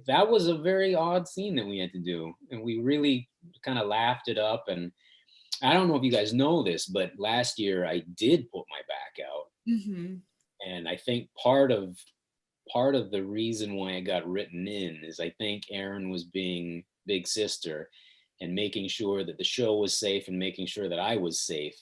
that was a very odd scene that we had to do. And we really kind of laughed it up. And I don't know if you guys know this, but last year I did put my back out. Mm-hmm. And I think part of the reason why I got written in is I think Erin was being big sister and making sure that the show was safe and making sure that I was safe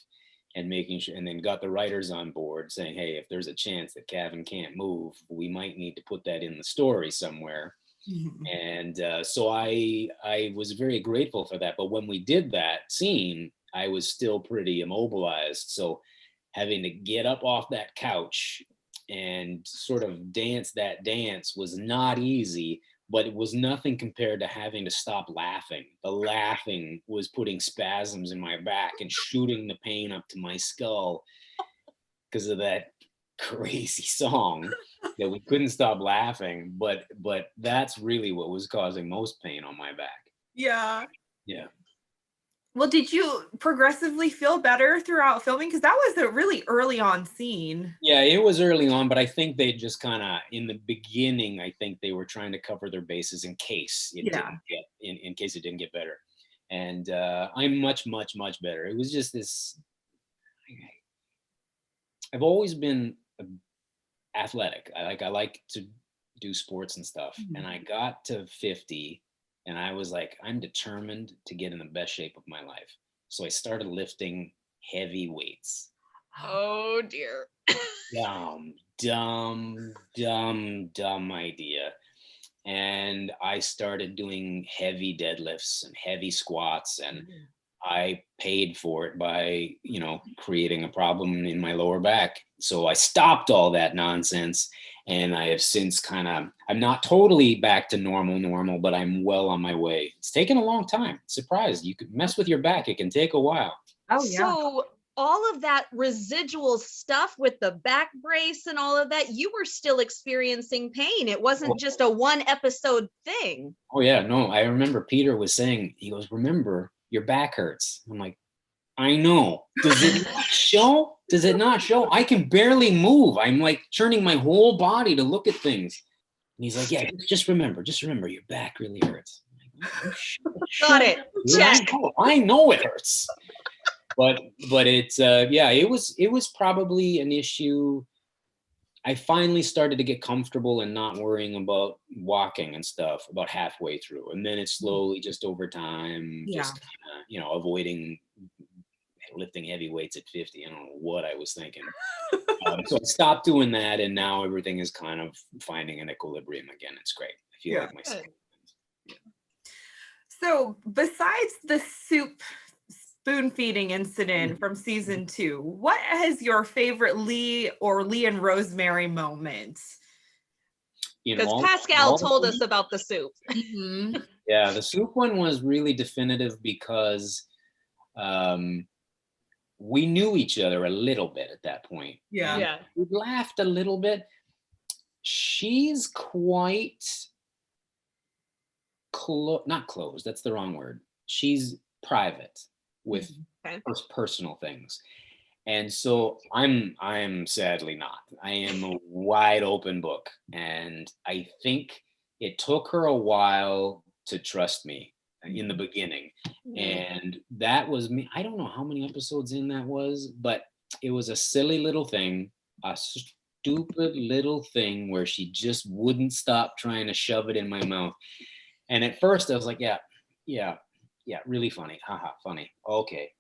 and making sure, and then got the writers on board saying, hey, if there's a chance that Kavan can't move, we might need to put that in the story somewhere. Mm-hmm. And so I was very grateful for that. But when we did that scene, I was still pretty immobilized. So having to get up off that couch and sort of dance that dance was not easy, but it was nothing compared to having to stop laughing. The laughing was putting spasms in my back and shooting the pain up to my skull because of that crazy song that we couldn't stop laughing. But that's really what was causing most pain on my back. Yeah. Yeah. Well, did you progressively feel better throughout filming? Because that was a really early on scene. Yeah, it was early on, but I think they just kind of, in the beginning, I think they were trying to cover their bases in case it didn't get, in case it didn't get better. And I'm much, much, much better. It was just this, I've always been athletic. I like to do sports and stuff. Mm-hmm. And I got to 50 and I was like, I'm determined to get in the best shape of my life. So I started lifting heavy weights. Oh dear. Dumb idea. And I started doing heavy deadlifts and heavy squats, and I paid for it by, creating a problem in my lower back. So I stopped all that nonsense, and I have since I'm not totally back to normal, but I'm well on my way. It's taken a long time. Surprised. You could mess with your back. It can take a while. Oh, yeah. So all of that residual stuff with the back brace and all of that, you were still experiencing pain. It wasn't just a one episode thing. Oh yeah, no, I remember Peter was saying, he goes, remember, your back hurts. I'm like, I know. Does it not show? Does it not show? I can barely move. I'm like turning my whole body to look at things. And he's like, yeah, just remember, your back really hurts. I'm like, oh, shit. Got it. Check. I know it hurts. But it's it was probably an issue. I finally started to get comfortable and not worrying about walking and stuff about halfway through, and then it slowly, just over time, just avoiding lifting heavy weights at 50. I don't know what I was thinking. So I stopped doing that, and now everything is kind of finding an equilibrium again. It's great. I feel like myself. Yeah. So besides the soup spoon feeding incident from season 2, what is your favorite Lee and Rosemary moment? Because Pascal told us about the soup. Mm-hmm. Yeah, the soup one was really definitive because we knew each other a little bit at that point. Yeah. We laughed a little bit. She's quite not closed, that's the wrong word. She's private with personal things. And so I'm sadly not. I am a wide open book. And I think it took her a while to trust me in the beginning. And that was me. I don't know how many episodes in that was, but it was a silly little thing, a stupid little thing where she just wouldn't stop trying to shove it in my mouth. And at first I was like, yeah, really funny. Haha, funny. Okay.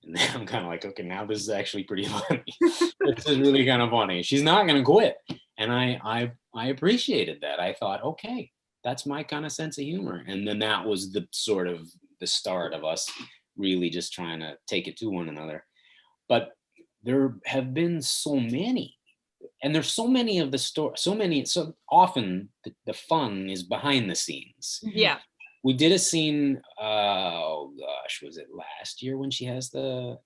And then I'm kind of like, okay, now this is actually pretty funny. This is really kind of funny. She's not going to quit. And I appreciated that. I thought, okay, that's my kind of sense of humor. And then that was the sort of the start of us really just trying to take it to one another. But there have been so many, and there's so many of the story, so often the fun is behind the scenes. Yeah. We did a scene, was it last year when she has the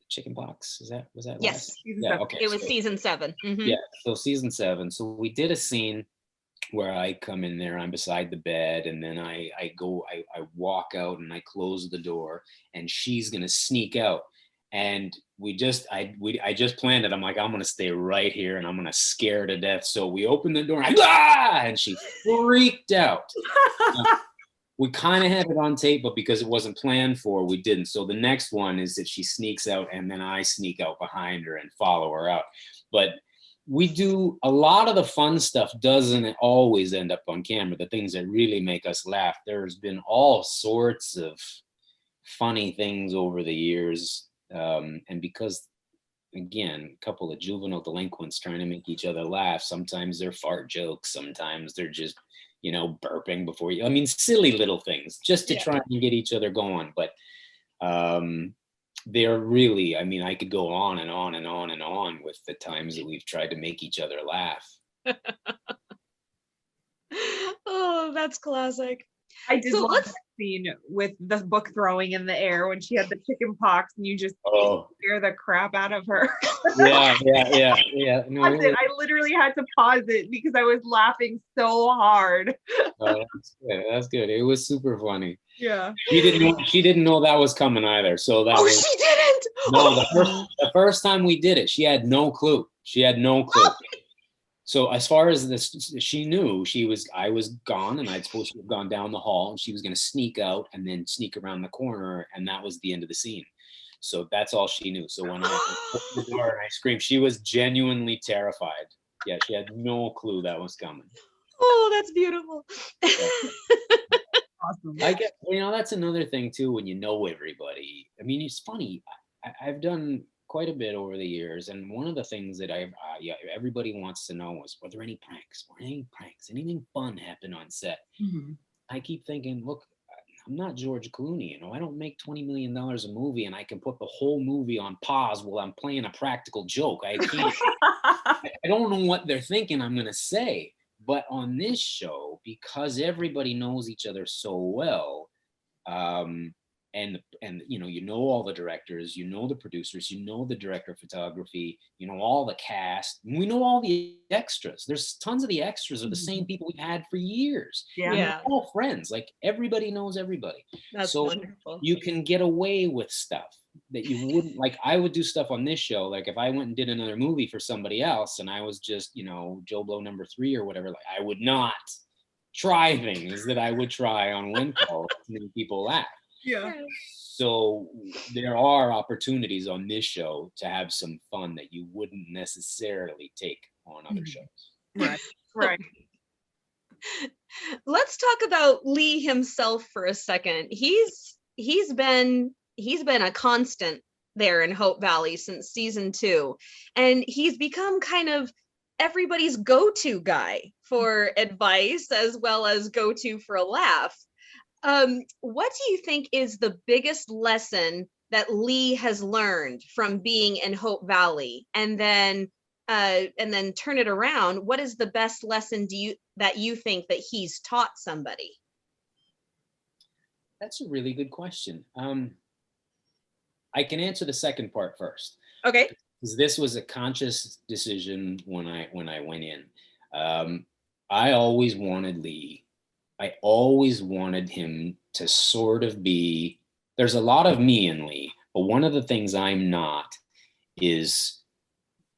chicken pox? Was that yes. last? Yeah, okay. It was season 7. Mm-hmm. Yeah, so season 7. So we did a scene where I come in there, I'm beside the bed, and then I walk out and I close the door, and she's gonna sneak out. And I just planned it. I'm like, I'm gonna stay right here and I'm gonna scare her to death. So we opened the door and she freaked out. we kind of had it on tape, but because it wasn't planned for, we didn't. So the next one is that she sneaks out and then I sneak out behind her and follow her out. But we do a lot of the fun stuff doesn't always end up on camera. The things that really make us laugh. There's been all sorts of funny things over the years. And because, again, a couple of juvenile delinquents trying to make each other laugh, sometimes they're fart jokes, sometimes they're just, burping before you. I mean, silly little things just to try and get each other going. But they're really, I mean, I could go on and on and on and on with the times that we've tried to make each other laugh. Oh, that's classic. I did So love let's- that scene with the book throwing in the air when she had the chicken pox and you just scare the crap out of her. Yeah. No, I literally had to pause it because I was laughing so hard. that's good. It was super funny. Yeah. She didn't know that was coming either. So that she didn't. No, the first time we did it, she had no clue. So as far as this, she knew I was gone and I'd supposed to have gone down the hall and she was going to sneak out and then sneak around the corner. And that was the end of the scene. So that's all she knew. So when I opened the door and I screamed, she was genuinely terrified. Yeah, she had no clue that was coming. Oh, that's beautiful. Awesome. I get, that's another thing too, when you know everybody. I mean, it's funny. I've done quite a bit over the years, and one of the things that everybody wants to know is, were there any pranks? Anything fun happen on set? Mm-hmm. I keep thinking, look, I'm not George Clooney. I don't make $20 million a movie, and I can put the whole movie on pause while I'm playing a practical joke. I can't. I don't know what they're thinking I'm going to say. But on this show, because everybody knows each other so well, and all the directors, the producers, the director of photography, all the cast, we know all the extras. There's tons of the extras are the same people we've had for years. Yeah. We're all friends. Like, everybody knows everybody. That's so wonderful. You can get away with stuff that you wouldn't. Like, I would do stuff on this show. Like, if I went and did another movie for somebody else and I was just, Joe Blow number 3 or whatever, like, I would not try things that I would try on When Call to make people laugh. Yeah. So there are opportunities on this show to have some fun that you wouldn't necessarily take on other shows. Right. Let's talk about Lee himself for a second. He's been a constant there in Hope Valley since season 2, and he's become kind of everybody's go-to guy for advice as well as go-to for a laugh. What do you think is the biggest lesson that Lee has learned from being in Hope Valley, and then turn it around? What is the best lesson that you think that he's taught somebody? That's a really good question. I can answer the second part first. Okay. Because this was a conscious decision when I went in. I always wanted Lee. I always wanted him to sort of be, there's a lot of me in Lee, but one of the things I'm not is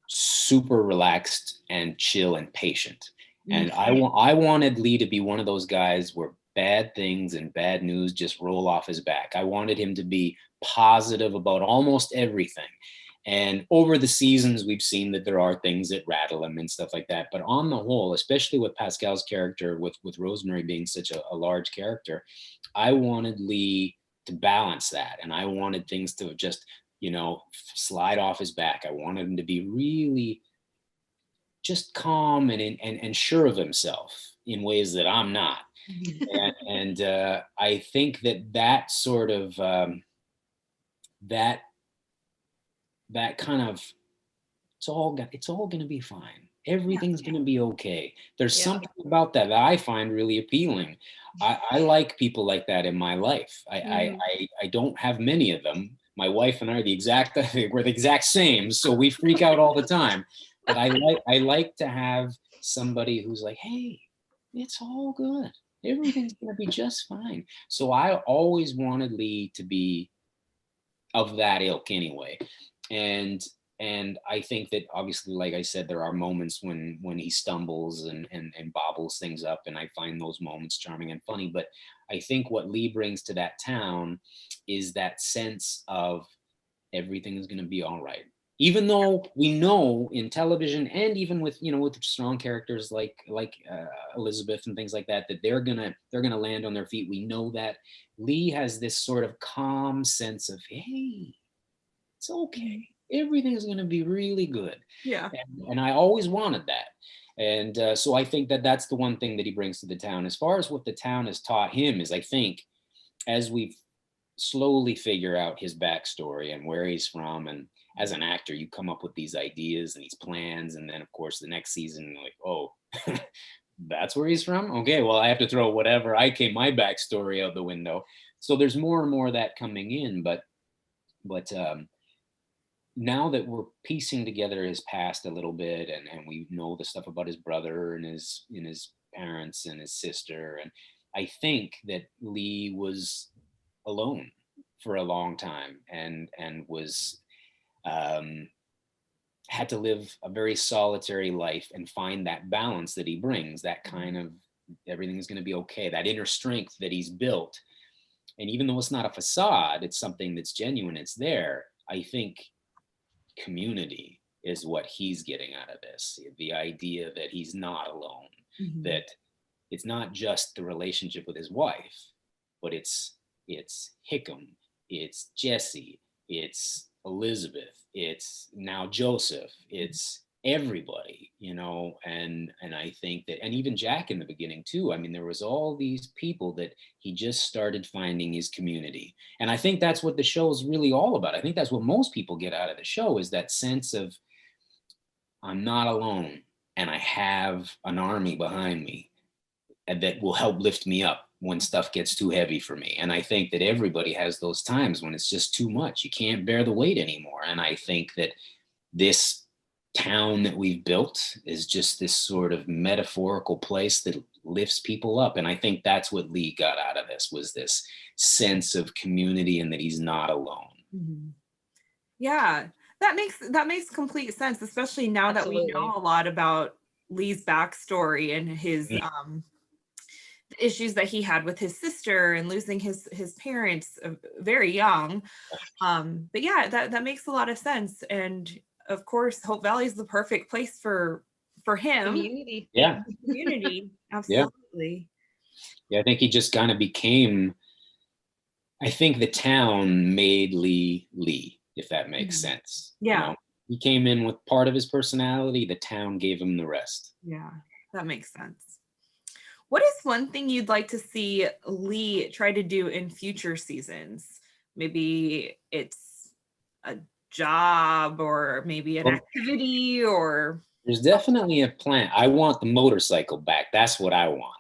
super relaxed and chill and patient. And I wanted Lee to be one of those guys where bad things and bad news just roll off his back. I wanted him to be positive about almost everything. And over the seasons, we've seen that there are things that rattle him and stuff like that. But on the whole, especially with Pascal's character, with Rosemary being such a large character, I wanted Lee to balance that. And I wanted things to just, slide off his back. I wanted him to be really just calm and sure of himself in ways that I'm not. and I think that sort of, that kind of, it's all going to be fine. Everything's going to be okay. There's something about that I find really appealing. I like people like that in my life. I don't have many of them. My wife and I we're the exact same, so we freak out all the time. But I like to have somebody who's like, hey, it's all good. Everything's going to be just fine. So I always wanted Lee to be of that ilk anyway. And And I think that obviously, like I said, there are moments when he stumbles and bobbles things up, and I find those moments charming and funny. But I think what Lee brings to that town is that sense of everything is going to be all right. Even though we know in television, and even with, you know, with strong characters like Elizabeth and things like that, that they're gonna land on their feet. We know that. Lee has this sort of calm sense of, hey, it's okay. Everything's going to be really good. Yeah. And I always wanted that. And so I think that that's the one thing that he brings to the town. As far as what the town has taught him is, I think, as we slowly figure out his backstory and where he's from, and as an actor, you come up with these ideas and these plans. And then, of course, the next season, like, oh, that's where he's from? Okay, well, I have to throw whatever my backstory out the window. So there's more and more of that coming in. But now that we're piecing together his past a little bit, and we know the stuff about his brother and his parents and his sister, and I think that Lee was alone for a long time and was had to live a very solitary life and find that balance that he brings, that kind of everything's going to be okay, that inner strength that he's built. And even though it's not a facade, it's something that's genuine, it's there. I think community is what he's getting out of this. The idea that he's not alone, that it's not just the relationship with his wife, but it's Hickam, it's Jesse, it's Elizabeth, it's now Joseph, it's everybody, you know. And I think that, and even Jack in the beginning too, I mean, there was all these people that he just started finding his community. And I think that's what the show is really all about. I think that's what most people get out of the show, is that sense of, I'm not alone and I have an army behind me that will help lift me up when stuff gets too heavy for me. And I think that everybody has those times when it's just too much. You can't bear the weight anymore. And I think that this town that we've built is just this sort of metaphorical place that lifts people up. And I think that's what Lee got out of this, was this sense of community and that he's not alone. Yeah, that makes complete sense, especially now that we know a lot about Lee's backstory and his issues that he had with his sister and losing his parents very young. But yeah, that makes a lot of sense. And of course, Hope Valley is the perfect place for him. Community. Yeah. Community. Absolutely. Yeah, I think he just kind of became, I think the town made Lee, if that makes sense. Yeah. You know? He came in with part of his personality, the town gave him the rest. Yeah, that makes sense. What is one thing you'd like to see Lee try to do in future seasons? Maybe it's a job, or maybe an activity, or... There's definitely a plan. I want the motorcycle back. That's what I want.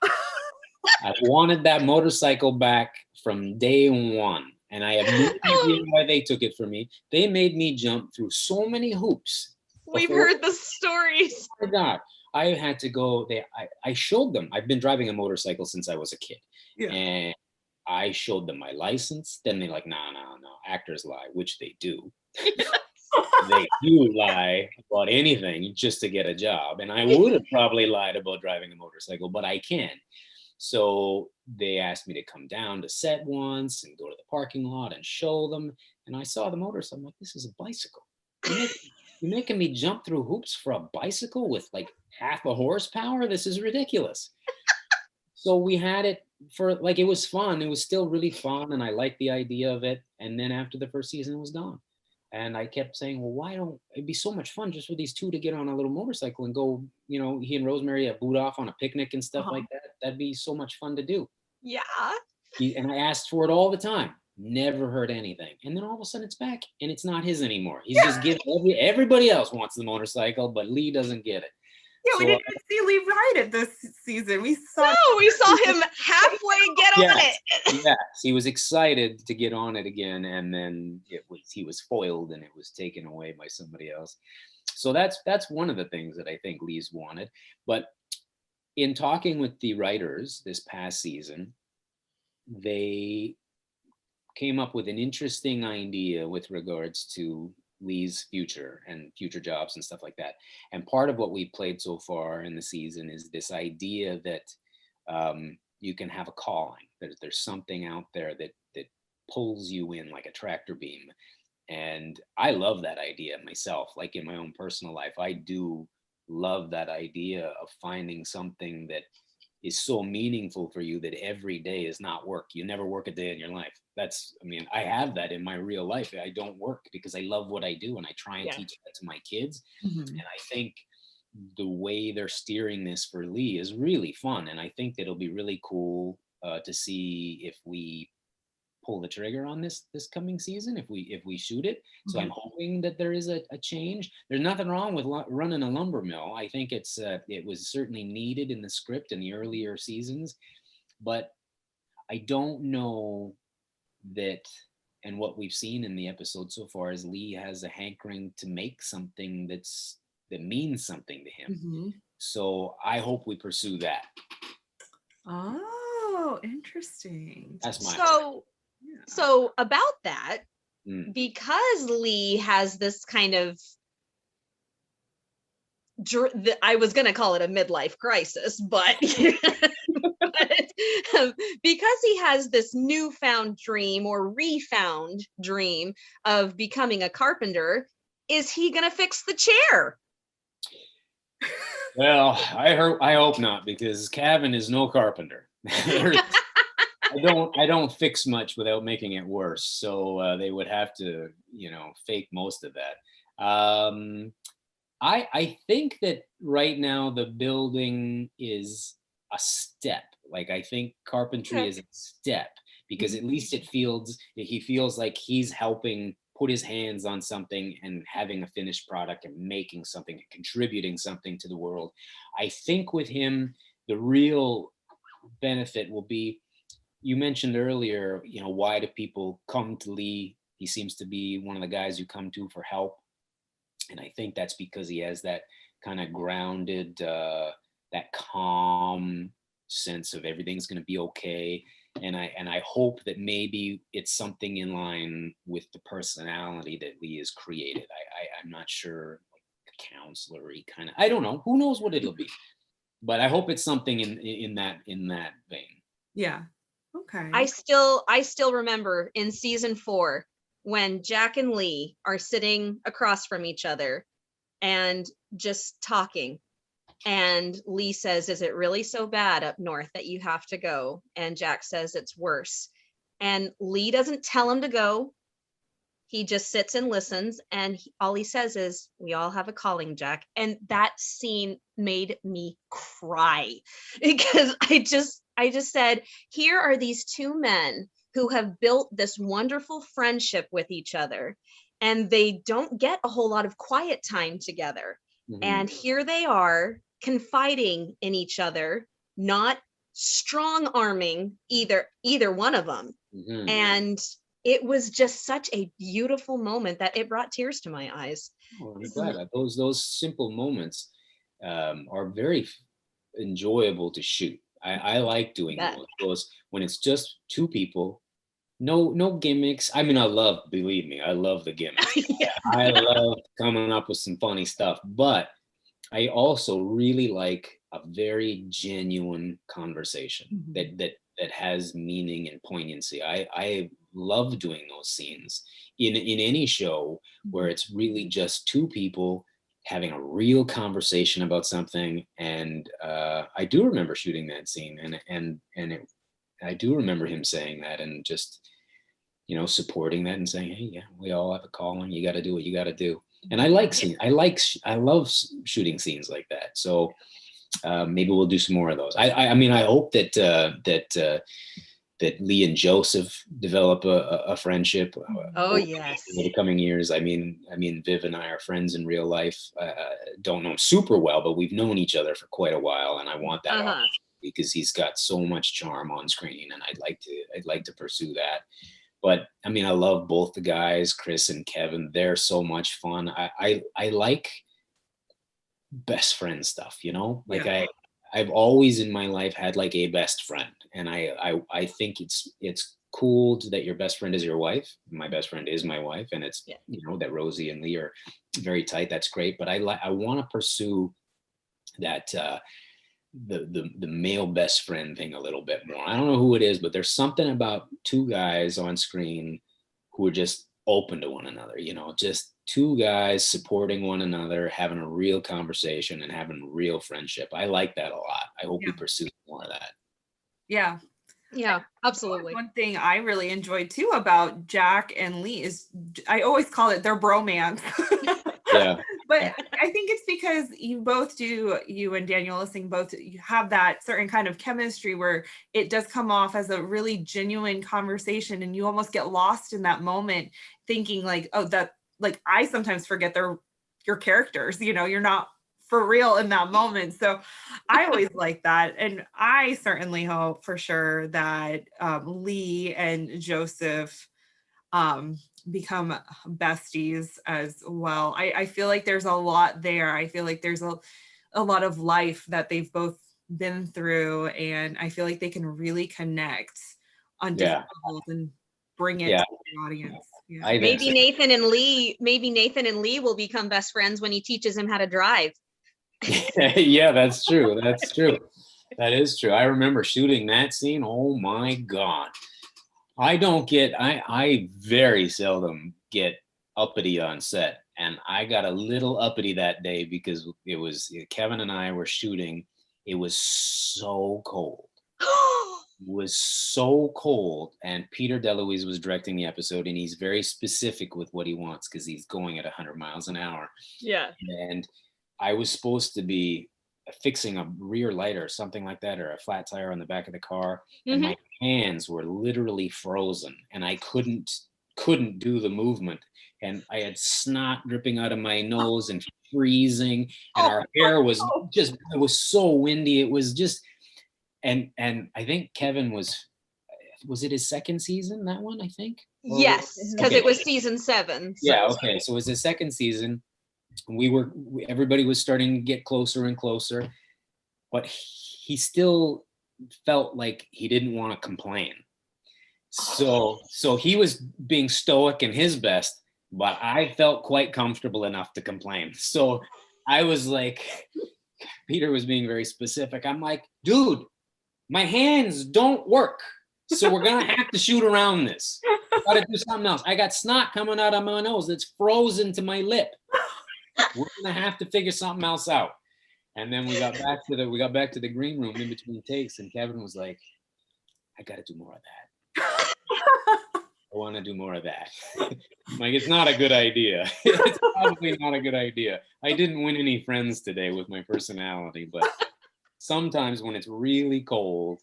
I wanted that motorcycle back from day one. And I have no idea why they took it from me. They made me jump through so many hoops. We've heard the stories. Oh my God. I had to go there. I showed them. I've been driving a motorcycle since I was a kid. Yeah. And I showed them my license. Then they're like, no, actors lie, which they do. They do lie about anything just to get a job. And I would have probably lied about driving a motorcycle, but I can't. So they asked me to come down to set once and go to the parking lot and show them. And I saw the motorcycle. I'm like, this is a bicycle. You're making me jump through hoops for a bicycle with like half a horsepower? This is ridiculous. So we had it for like, it was fun. It was still really fun. And I liked the idea of it. And then after the first season, it was gone. And I kept saying, well, it'd be so much fun just for these two to get on a little motorcycle and go, you know, he and Rosemary boot off on a picnic and stuff like that. That'd be so much fun to do. Yeah. And I asked for it all the time. Never heard anything. And then all of a sudden it's back and it's not his anymore. He's just giving everybody else wants the motorcycle, but Lee doesn't get it. Yeah, we didn't even see Lee ride it this season. We saw him halfway get on it. Yes, he was excited to get on it again, and then he was foiled and it was taken away by somebody else. So that's one of the things that I think Lee's wanted. But in talking with the writers this past season, they came up with an interesting idea with regards to Lee's future and future jobs and stuff like that. And part of what we've played so far in the season is this idea that you can have a calling. There's something out there that pulls you in like a tractor beam. And I love that idea myself. Like in my own personal life, I do love that idea of finding something that is so meaningful for you that every day is not work. You never work a day in your life. I have that in my real life. I don't work because I love what I do, and I try and teach that to my kids. And I think the way they're steering this for Lee is really fun. And I think that it'll be really cool to see if we pull the trigger on this coming season, if we shoot it. So I'm hoping that there is a change. There's nothing wrong with running a lumber mill. I think it was certainly needed in the script in the earlier seasons, but I don't know that, and what we've seen in the episode so far is Lee has a hankering to make something that means something to him. So I hope we pursue that. Oh, interesting. That's my So about that, because Lee has this kind of, I was going to call it a midlife crisis, but, because he has this newfound dream or refound dream of becoming a carpenter, is he going to fix the chair? Well, I hope not, because Kavan is no carpenter. I don't fix much without making it worse. So they would have to, fake most of that. I think that right now the building is a step. Like, I think carpentry is a step, because at least he feels like he's helping put his hands on something and having a finished product and making something, contributing something to the world. I think with him, the real benefit will be, you mentioned earlier, why do people come to Lee? He seems to be one of the guys you come to for help. And I think that's because he has that kind of grounded, that calm sense of everything's going to be okay. And I hope that maybe it's something in line with the personality that Lee has created. I'm not sure, like counselor-y kind of, I don't know. Who knows what it'll be? But I hope it's something in that vein. Yeah. Okay. I still remember in season 4 when Jack and Lee are sitting across from each other and just talking. And Lee says, "Is it really so bad up north that you have to go?" And Jack says, "It's worse." And Lee doesn't tell him to go. He just sits and listens. And all he says is, "We all have a calling, Jack." And that scene made me cry, because I just said, here are these two men who have built this wonderful friendship with each other, and they don't get a whole lot of quiet time together. And here they are confiding in each other, not strong arming either one of them. And it was just such a beautiful moment that it brought tears to my eyes. Oh, I'm glad. Those simple moments are very enjoyable to shoot. I like doing those when it's just two people, no gimmicks. I mean, believe me, I love the gimmicks. I love coming up with some funny stuff, but I also really like a very genuine conversation that has meaning and poignancy. I love doing those scenes in any show where it's really just two people having a real conversation about something. And I do remember shooting that scene, and I do remember him saying that, and just supporting that and saying, "Hey, yeah, we all have a calling. You got to do what you got to do." And I love shooting scenes like that. So maybe we'll do some more of those. I mean, I hope that Lee and Joseph develop a friendship. Oh yes. In the coming years. I mean, Viv and I are friends in real life. Don't know him super well, but we've known each other for quite a while, and I want that because he's got so much charm on screen, and I'd like to pursue that. But I mean, I love both the guys, Chris and Kevin. They're so much fun. I like best friend stuff, I've always in my life had like a best friend, and I think it's cool that your best friend is your wife. My best friend is my wife, and it's, Yeah. you know, that Rosie and Lee are very tight. That's great. But I want to pursue that, the male best friend thing a little bit more. I don't know who it is, but there's something about two guys on screen who are just open to one another, you know, just two guys supporting one another, having a real conversation and having real friendship. I like that a lot. I hope we pursue more of that. Yeah. Yeah, absolutely. One thing I really enjoyed too about Jack and Lee is, I always call it their bromance. Yeah. But I think it's because you both do, you and Daniel Lissing both, you have that certain kind of chemistry where it does come off as a really genuine conversation, and you almost get lost in that moment thinking like, oh, that, like, I sometimes forget they're your characters, you know, you're not for real in that moment. So I always like that. And I certainly hope for sure that Lee and Joseph become besties as well. I feel like there's a lot there. I feel like there's a lot of life that they've both been through, and I feel like they can really connect on different levels and bring it to the audience. Yeah. Maybe Nathan and Lee will become best friends when he teaches him how to drive. Yeah, that's true. That's true. That is true. I remember shooting that scene. Oh my God. I very seldom get uppity on set. And I got a little uppity that day because it was Kevin and I were shooting. It was so cold. It was so cold. And Peter DeLuise was directing the episode, and he's very specific with what he wants because he's going at 100 miles an hour. Yeah. And I was supposed to be fixing a rear light or something like that, or a flat tire on the back of the car. And my hands were literally frozen, and I couldn't do the movement. And I had snot dripping out of my nose and freezing, and our hair was just, it was so windy. It was just, and I think Kevin was it his second season, that one, I think? Yes, because it was season 7. So. Yeah, okay. So it was his second season. Everybody was starting to get closer and closer, but he still felt like he didn't want to complain. So he was being stoic and his best, but I felt quite comfortable enough to complain. So I was like, Peter was being very specific. I'm like, dude, my hands don't work. So we're going to have to shoot around this. Got to do something else. I got snot coming out of my nose that's frozen to my lip. We're gonna have to figure something else out. And then we got back to the green room in between takes, and Kevin was like, I gotta do more of that. I want to do more of that. Like, it's not a good idea. It's probably not a good idea. I didn't win any friends today with my personality, but sometimes when it's really cold,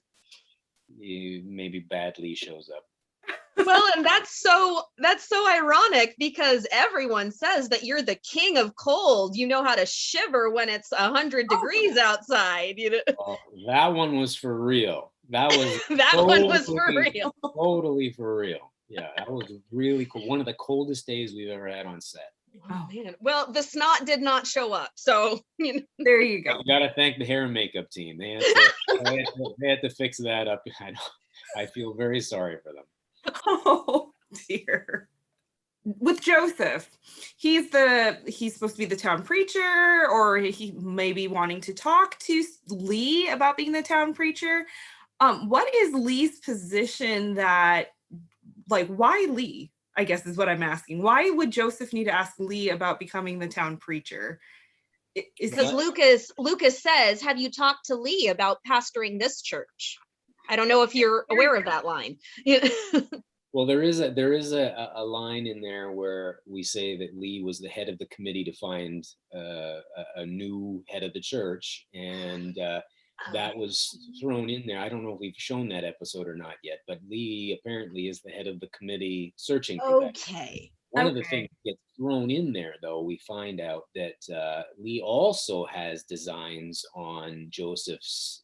maybe bad Lee shows up. Well, and that's so ironic because everyone says that you're the king of cold. You know how to shiver when it's 100 degrees outside. You know? Oh, that one was for real. That was one was for real. Totally for real. Yeah, that was really cool. One of the coldest days we've ever had on set. Oh man. Well, the snot did not show up, so you know. There you go. You gotta thank the hair and makeup team. They had to fix that up. I feel very sorry for them. Oh dear. With Joseph, he's supposed to be the town preacher, or he may be wanting to talk to Lee about being the town preacher. What is Lee's position that, like, why Lee? I guess is what I'm asking. Why would Joseph need to ask Lee about becoming the town preacher? Because Lucas says, have you talked to Lee about pastoring this church? I don't know if you're aware of that line. Well, there is a line in there where we say that Lee was the head of the committee to find a new head of the church, and that was thrown in there. I don't know if we've shown that episode or not yet, but Lee apparently is the head of the committee searching for that. Okay. One of the things that gets thrown in there, though, we find out that Lee also has designs on Joseph's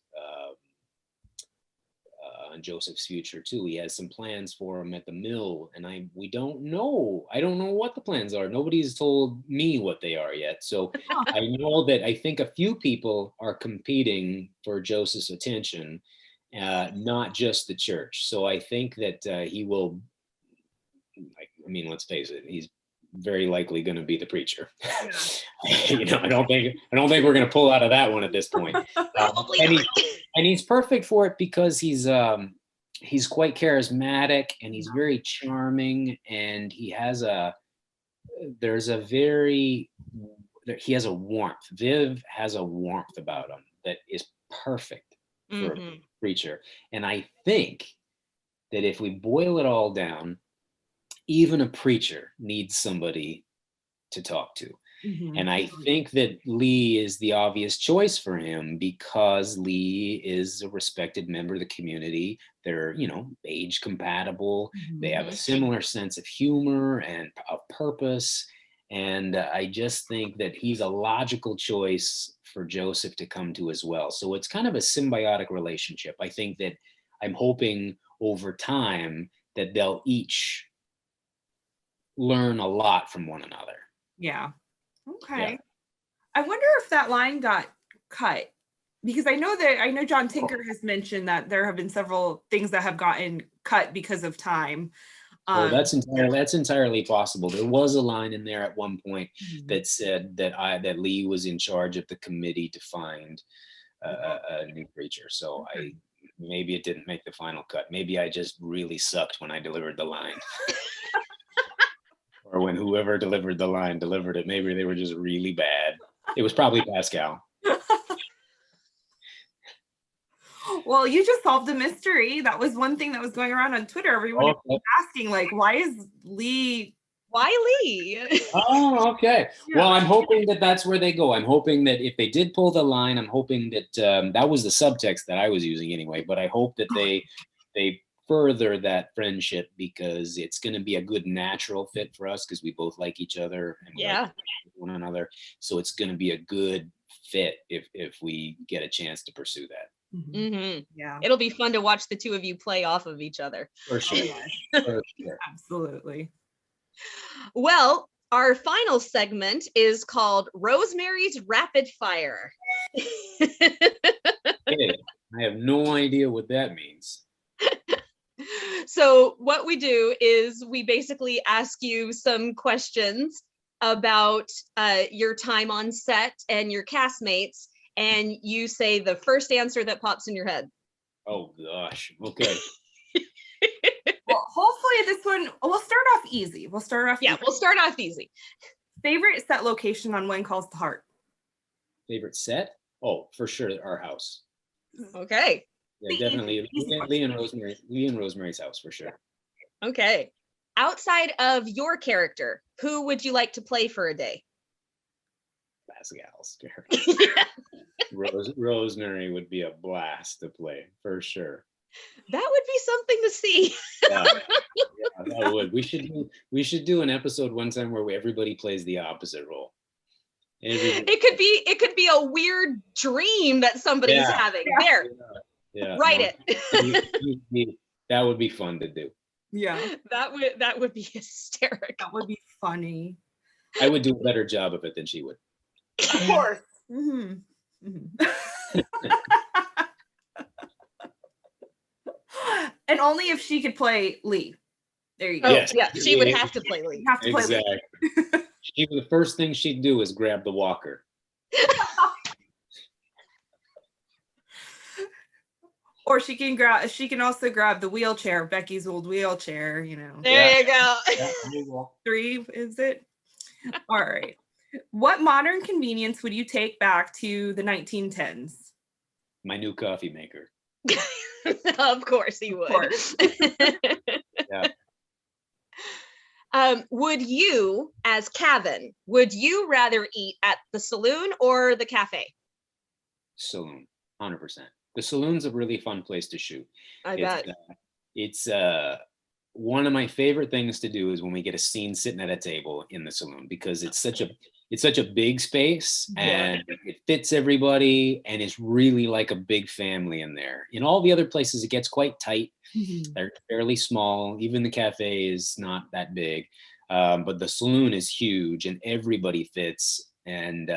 future too. He has some plans for him at the mill, and I don't know what the plans are. Nobody's told me what they are yet. So I know that I think a few people are competing for Joseph's attention, not just the church. So I think that he will, I mean, let's face it, he's very likely going to be the preacher. I don't think we're going to pull out of that one at this point. Probably and, not. He's perfect for it because he's quite charismatic and he's very charming, and he has a warmth. Viv has a warmth about him that is perfect for a preacher. And I think that if we boil it all down, even a preacher needs somebody to talk to. And I think that Lee is the obvious choice for him because Lee is a respected member of the community. They're, age compatible. They have a similar sense of humor and of purpose. And I just think that he's a logical choice for Joseph to come to as well. So it's kind of a symbiotic relationship. I think that I'm hoping over time that they'll each learn a lot from one another. Yeah. Okay. Yeah. I wonder if that line got cut, because I know John Tinker has mentioned that there have been several things that have gotten cut because of time. That's entirely possible. There was a line in there at one point that said that Lee was in charge of the committee to find a new preacher. So maybe it didn't make the final cut. Maybe I just really sucked when I delivered the line. Or when whoever delivered the line delivered it, maybe they were just really bad. It was probably Pascal. Well, you just solved a mystery. That was one thing that was going around on Twitter. Everyone was asking, why is Lee? Why Lee? Oh, okay. Yeah. Well, I'm hoping that that's where they go. I'm hoping that if they did pull the line, I'm hoping that that was the subtext that I was using anyway. But I hope that they further that friendship, because it's going to be a good natural fit for us because we both like each other and we like one another. So it's going to be a good fit if we get a chance to pursue that. Yeah, it'll be fun to watch the two of you play off of each other. For sure. For sure. Absolutely. Well, our final segment is called Rosemary's Rapid Fire. Hey, I have no idea what that means. So what we do is we basically ask you some questions about your time on set and your castmates, and you say the first answer that pops in your head. Oh gosh. Okay. Well, hopefully this one, we'll start off easy. We'll start off easy. Favorite set location on When Calls the Heart? Favorite set? Oh, for sure, our house. Okay. Yeah, definitely Lee and Rosemary's house for sure. Okay. Outside of your character, who would you like to play for a day? Pascal's character. Rosemary would be a blast to play for sure. That would be something to see. Yeah, that would. We should do an episode one time where everybody plays the opposite role. It could be a weird dream that somebody's having. There. Yeah. Write it. That would be fun to do. Yeah. That would be hysterical. That would be funny. I would do a better job of it than she would. Of course. And only if she could play Lee. There you go. Yes. Yeah, she would have to play Lee. Exactly. The first thing she'd do is grab the walker. Or she can also grab the wheelchair, Becky's old wheelchair, There you go. Yeah, there you go. 3, is it? All right. What modern convenience would you take back to the 1910s? My new coffee maker. Of course he would. Of course. Yeah. Would you, as Kavan, rather eat at the saloon or the cafe? Saloon, 100%. The saloon's a really fun place to shoot. I bet. It's one of my favorite things to do is when we get a scene sitting at a table in the saloon, because it's such a big space and it fits everybody, and it's really like a big family in there. In all the other places, it gets quite tight. They're fairly small. Even the cafe is not that big, but the saloon is huge and everybody fits. And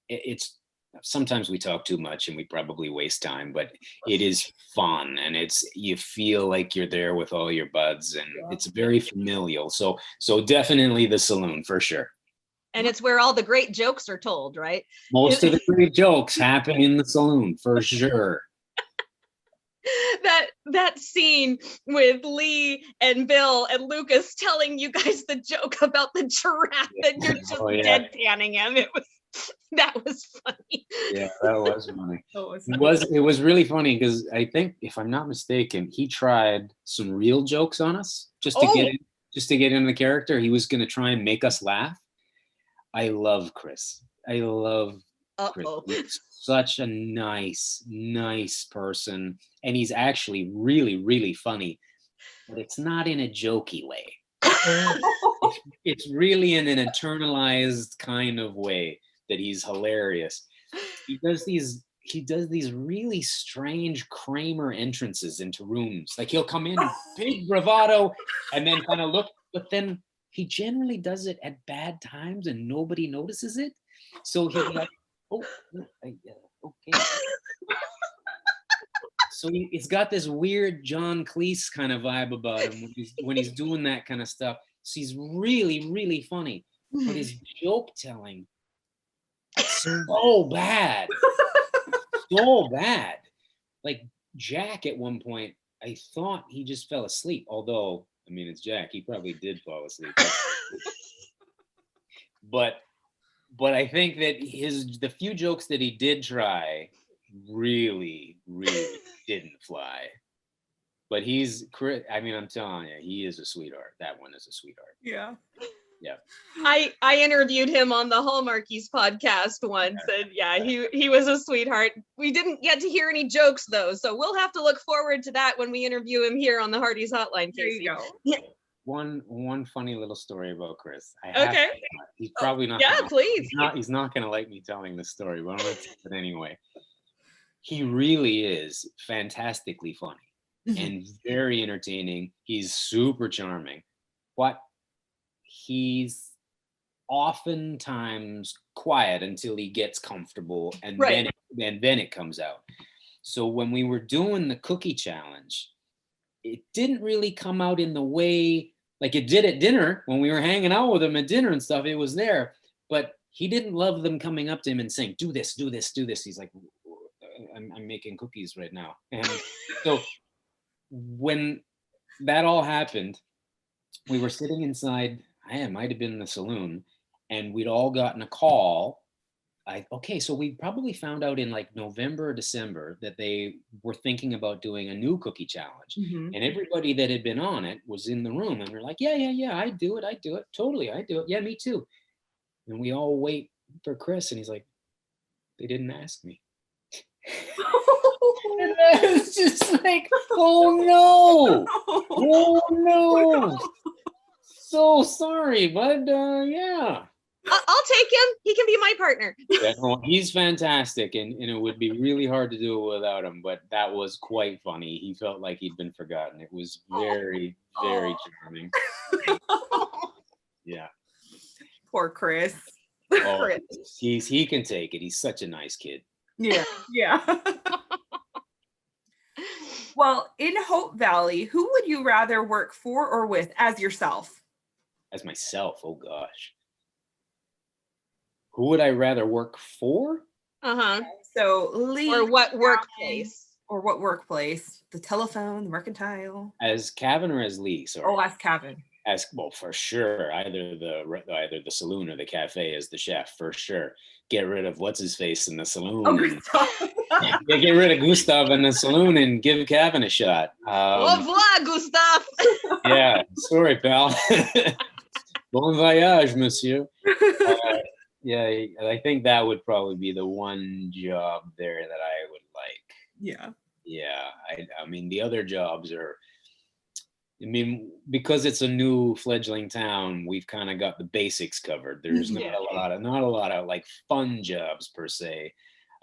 it's sometimes we talk too much and we probably waste time, but it is fun, and you feel like you're there with all your buds, and it's very familial. So definitely the saloon for sure. And it's where all the great jokes are told, right? Most of the great jokes happen in the saloon for sure. That scene with Lee and Bill and Lucas telling you guys the joke about the giraffe and you're just deadpanning him. That was funny. Yeah, that was funny. It was really funny because I think, if I'm not mistaken, he tried some real jokes on us just to get into the character. He was going to try and make us laugh. I love Chris. Chris. He's such a nice person, and he's actually really, really funny, but it's not in a jokey way. It's really in an internalized kind of way that he's hilarious. He does these really strange Kramer entrances into rooms. Like, he'll come in big bravado and then kind of look, but then he generally does it at bad times and nobody notices it. So he'll be like, okay. So it's got this weird John Cleese kind of vibe about him when he's doing that kind of stuff. So he's really, really funny, but his joke telling, so bad. Like Jack, at one point, I thought he just fell asleep. Although, I mean, it's Jack. He probably did fall asleep. But I think that the few jokes that he did try really, really didn't fly. But I'm telling you, he is a sweetheart. That one is a sweetheart. Yeah. Yeah. I interviewed him on the Hallmarkies podcast once, and he was a sweetheart. We didn't get to hear any jokes though, so we'll have to look forward to that when we interview him here on the Hardy's Hotline. There you go. Yeah. One funny little story about Chris. He's probably not. Please. He's not going to like me telling this story, but I'm going to tell it anyway. He really is fantastically funny and very entertaining. He's super charming, but he's oftentimes quiet until he gets comfortable, and then it comes out. So when we were doing the cookie challenge, it didn't really come out in the way like it did at dinner when we were hanging out with him at dinner and stuff. It was there, but he didn't love them coming up to him and saying, do this. He's like, I'm making cookies right now. And so when that all happened, we were sitting inside, it might have been in the saloon, and we'd all gotten a call. So we probably found out in like November or December that they were thinking about doing a new cookie challenge. And everybody that had been on it was in the room, and we're like, yeah, I do it. Totally, I do it. Yeah, me too. And we all wait for Chris, and he's like, they didn't ask me. And I was just like, oh no. So sorry, but yeah. I'll take him. He can be my partner. Yeah, no, he's fantastic, and it would be really hard to do it without him, but that was quite funny. He felt like he'd been forgotten. It was very, very charming. Yeah. Poor Chris. He can take it. He's such a nice kid. Yeah. Well, in Hope Valley, who would you rather work for or with as yourself? As myself, oh gosh. Who would I rather work for? So Lee. Or what workplace? The telephone, the mercantile. As Kavan or as Lee? Sorry. Oh, as Kavan. For sure. Either the saloon or the cafe as the chef, for sure. Get rid of what's his face in the saloon. Get rid of Gustav in the saloon and give Kavan a shot. Au revoir, Gustav. Yeah, sorry, pal. Bon voyage, monsieur. Yeah, I think that would probably be the one job there that I would like. Yeah. I mean, the other jobs are, because it's a new fledgling town, we've kind of got the basics covered. There's not a lot of like fun jobs per se.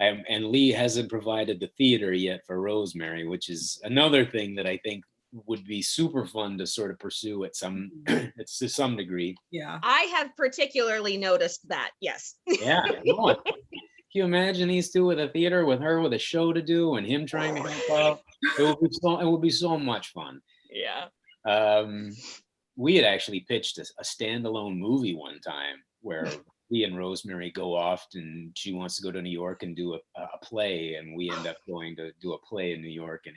And Lee hasn't provided the theater yet for Rosemary, which is another thing that I think would be super fun to sort of pursue to some degree. Yeah. I have particularly noticed that. Yes. Yeah. No, you imagine these two with a theater, with her with a show to do, and him trying to help out? It would be so much fun. Yeah. We had actually pitched a standalone movie one time where Lee and Rosemary go off, and she wants to go to New York and do a play, and we end up going to do a play in New York, and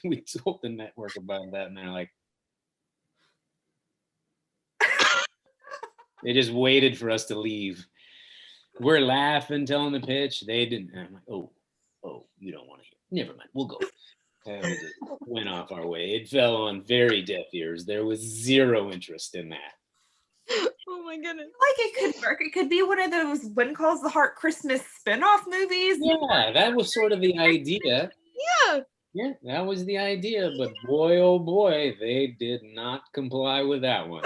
we told the network about that, and they're like, they just waited for us to leave. We're laughing, telling the pitch. They didn't. I'm like, oh, you don't want to hear. Never mind, we'll go. And we just went off our way. It fell on very deaf ears. There was zero interest in that. Oh my goodness. Like it could work. It could be one of those When Calls the Heart Christmas spin-off movies. Yeah, that was sort of the idea. Yeah. Yeah, that was the idea. But boy, oh boy, they did not comply with that one.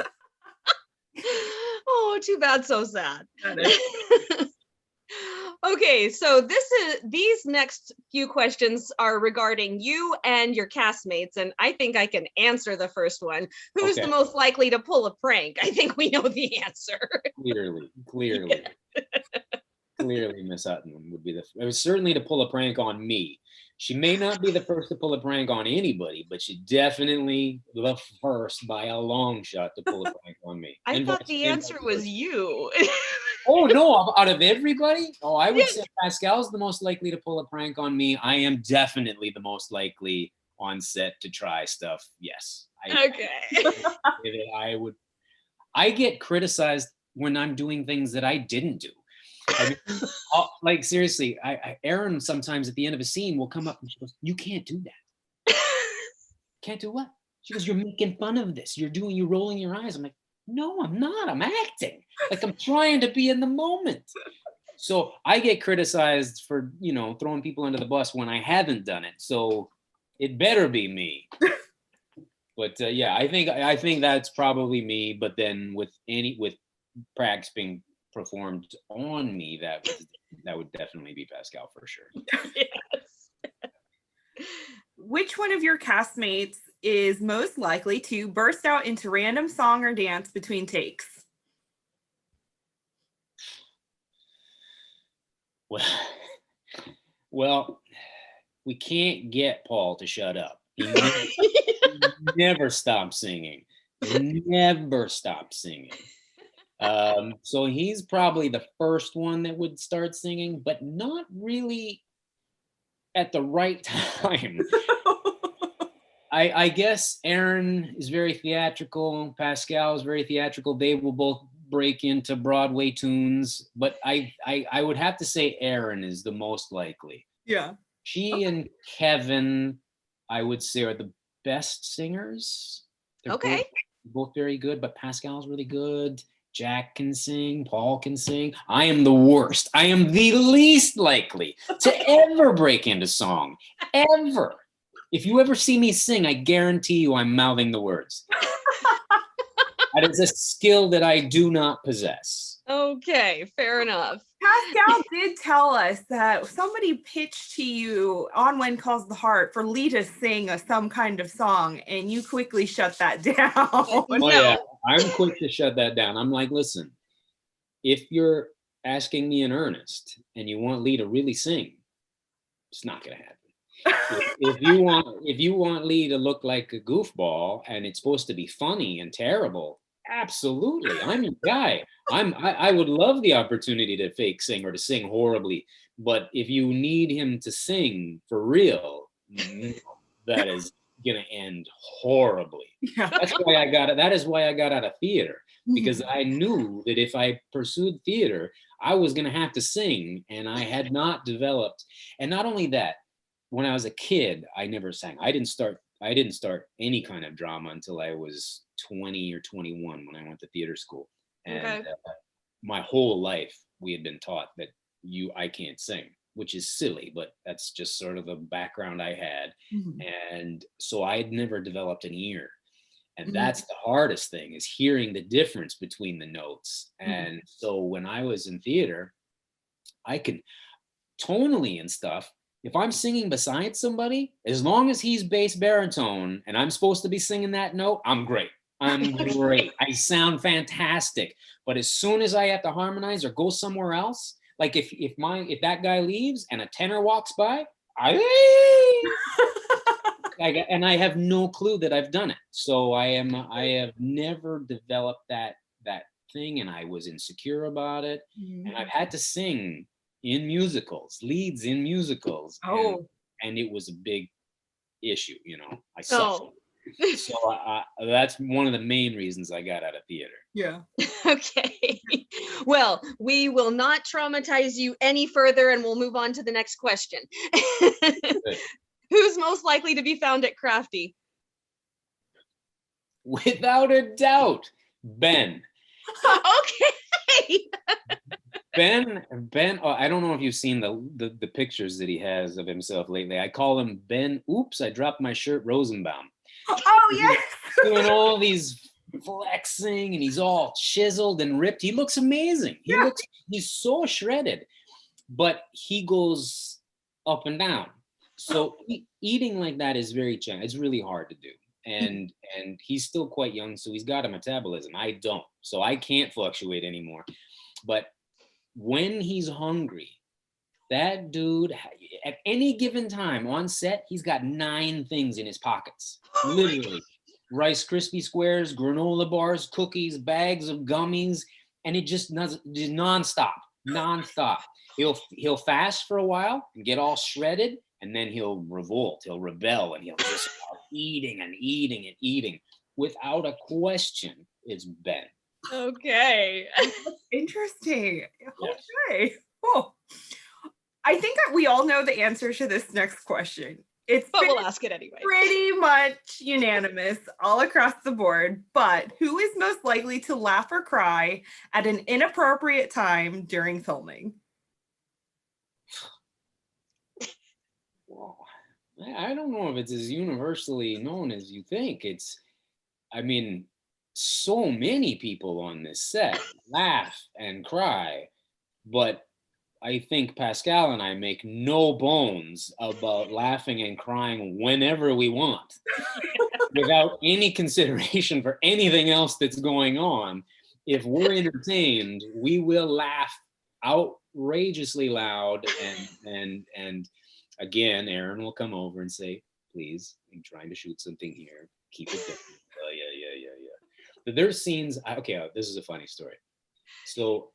Oh, too bad, so sad. Okay, so these next few questions are regarding you and your castmates, and I think I can answer the first one. Who's the most likely to pull a prank? I think we know the answer. Clearly. Clearly, Miss Hutton would be it was certainly to pull a prank on me. She may not be the first to pull a prank on anybody, but she definitely the first by a long shot to pull a prank on me. I thought the answer was you. Oh no, out of everybody? Oh, I would say Pascal's the most likely to pull a prank on me. I am definitely the most likely on set to try stuff. Yes. I get criticized when I'm doing things that I didn't do. I mean, like seriously, Erin sometimes at the end of a scene will come up and she goes, "You can't do that." Can't do what? She goes, "You're making fun of this. You're rolling your eyes." I'm like, "No, I'm not. I'm acting. Like I'm trying to be in the moment." So I get criticized for, throwing people under the bus when I haven't done it. So it better be me. But yeah, I think that's probably me. But then with pranks being performed on me, that would definitely be Pascal for sure. Yes. Which one of your castmates is most likely to burst out into random song or dance between takes? Well, we can't get Paul to shut up. He never stops singing. Never stops singing. So he's probably the first one that would start singing, but not really at the right time. I guess Erin is very theatrical. Pascal is very theatrical. They will both break into Broadway tunes, but I would have to say Erin is the most likely. Yeah. She and Kevin, I would say, are the best singers. They're both very good, but Pascal's really good. Jack can sing, Paul can sing. I am the worst. I am the least likely to ever break into song, ever. If you ever see me sing, I guarantee you I'm mouthing the words. That is a skill that I do not possess. Okay, fair enough. Pascal did tell us that somebody pitched to you on When Calls the Heart for Lee to sing some kind of song, and you quickly shut that down. Oh, yeah. I'm quick to shut that down. I'm like, listen, if you're asking me in earnest and you want Lee to really sing, it's not going to happen. If you want Lee to look like a goofball and it's supposed to be funny and terrible, absolutely, I'm your guy. I would love the opportunity to fake sing or to sing horribly, but if you need him to sing for real, that is gonna end horribly. Yeah. That is why I got out of theater, because I knew that if I pursued theater, I was gonna have to sing, and I had not developed. And not only that, when I was a kid, I never sang. I didn't start any kind of drama until I was 20 or 21 when I went to theater school. And my whole life we had been taught that I can't sing, which is silly, but that's just sort of the background I had. Mm-hmm. And so I had never developed an ear. And that's the hardest thing, is hearing the difference between the notes. And so when I was in theater, I could tonally and stuff, if I'm singing beside somebody, as long as he's bass baritone and I'm supposed to be singing that note, I'm great. I'm great. I sound fantastic. But as soon as I have to harmonize or go somewhere else, Like if that guy leaves and a tenor walks by, I have no clue that I've done it. So I have never developed that thing, and I was insecure about it. Mhm. And I've had to sing in musicals, leads in musicals. Oh. And it was a big issue, you know. I Oh. suffered. So that's one of the main reasons I got out of theater. Yeah. Okay. Well, we will not traumatize you any further, and we'll move on to the next question. Who's most likely to be found at Crafty? Without a doubt, Ben. Okay. Ben, I don't know if you've seen the pictures that he has of himself lately. I call him Ben, oops, I dropped my shirt, Rosenbaum. Oh, yes. Doing all these flexing, and he's all chiseled and ripped. He looks amazing. He's so shredded, but he goes up and down. So eating like that is very challenging. It's really hard to do. And he's still quite young, so he's got a metabolism. I don't. So I can't fluctuate anymore. But when he's hungry, that dude, at any given time on set, he's got 9 things in his pockets. Literally. Rice Krispie squares, granola bars, cookies, bags of gummies, and it just nonstop. He'll fast for a while and get all shredded, and then he'll revolt, he'll rebel, and he'll just start eating and eating and eating. Without a question, it's Ben. Okay. Interesting. Yes. Okay. Cool. I think that we all know the answer to this next question. But we'll ask it anyway. Pretty much unanimous all across the board. But who is most likely to laugh or cry at an inappropriate time during filming? Well, I don't know if it's as universally known as you think. So many people on this set laugh and cry, but I think Pascal and I make no bones about laughing and crying whenever we want, without any consideration for anything else that's going on. If we're entertained, we will laugh outrageously loud, and again, Aaron will come over and say, "Please, I'm trying to shoot something here. Keep it down." Yeah. But there's scenes. Okay, this is a funny story. So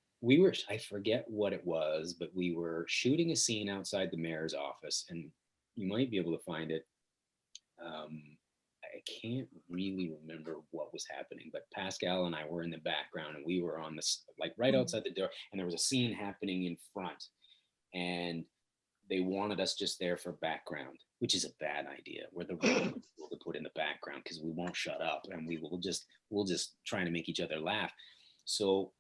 I forget what it was, but we were shooting a scene outside the mayor's office, and you might be able to find it. I can't really remember what was happening, but Pascal and I were in the background, and we were on this, like right outside the door, and there was a scene happening in front, and they wanted us just there for background, which is a bad idea. We're the wrong people to put in the background, because we won't shut up, and we'll just try to make each other laugh. So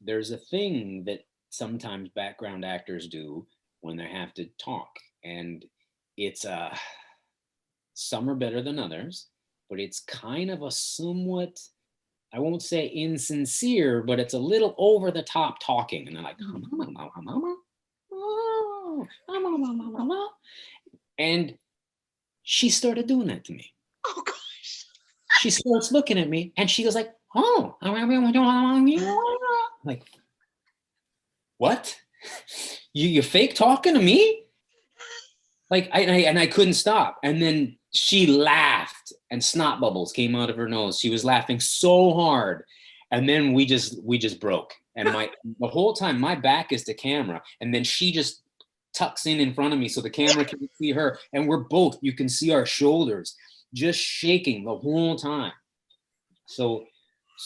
there's a thing that sometimes background actors do when they have to talk, and it's some are better than others, but it's kind of a somewhat, I won't say insincere, but it's a little over the top talking, and they're like, and she started doing that to me. Oh gosh. She starts looking at me, and she goes like, "Oh, like, what? You fake talking to me?" Like, I couldn't stop. And then she laughed, and snot bubbles came out of her nose. She was laughing so hard. And then we just broke. And the whole time my back is to camera, and then she just tucks in front of me so the camera can see her. And we're both, you can see our shoulders just shaking the whole time. So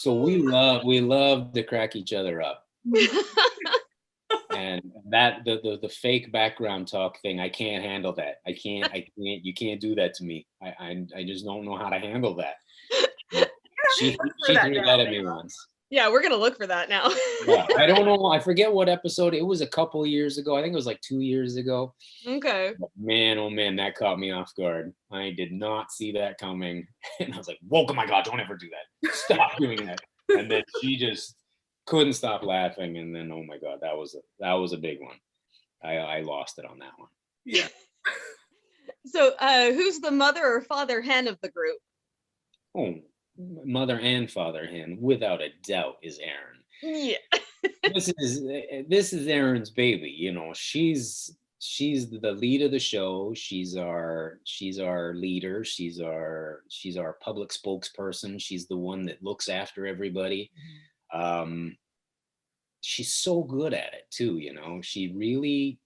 we love to crack each other up. And that the fake background talk thing, I can't handle that. I can't, you can't do that to me. I just don't know how to handle that. She threw that at me once. Yeah, we're gonna look for that now. Yeah, I don't know. I forget what episode. It was a couple years ago. I think it was like 2 years ago. Okay. But man, oh man, that caught me off guard. I did not see that coming. And I was like, whoa, oh my God, don't ever do that. Stop doing that. And then she just couldn't stop laughing. And then, oh my God, that was a big one. I lost it on that one. Yeah. So who's the mother or father hen of the group? Oh, mother and father hen, without a doubt, is Aaron. Yeah. This is Erin's baby. You know, she's the lead of the show. She's our leader. She's our public spokesperson. She's the one that looks after everybody. She's so good at it too. You know, she really.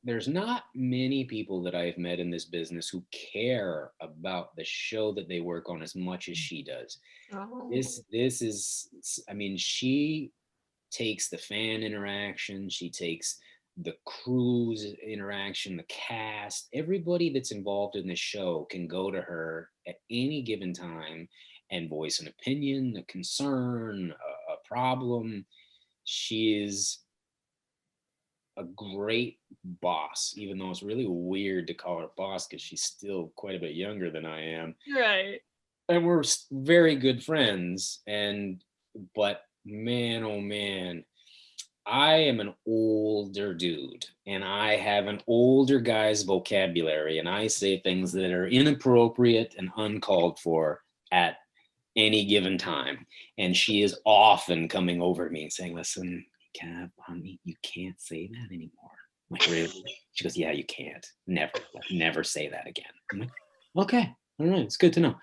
There's not many people that I've met in this business who care about the show that they work on as much as she does. Oh. This is, I mean, she takes the fan interaction, she takes the crew's interaction, the cast, everybody that's involved in the show can go to her at any given time and voice an opinion, a concern, a problem. She is a great boss, even though it's really weird to call her boss because she's still quite a bit younger than I am. Right. And we're very good friends. But man, oh man, I am an older dude and I have an older guy's vocabulary, and I say things that are inappropriate and uncalled for at any given time. And she is often coming over to me and saying, listen, honey, you can't say that anymore. I'm like, really? She goes, yeah, you can't. Never say that again. I'm like, okay, all right, it's good to know.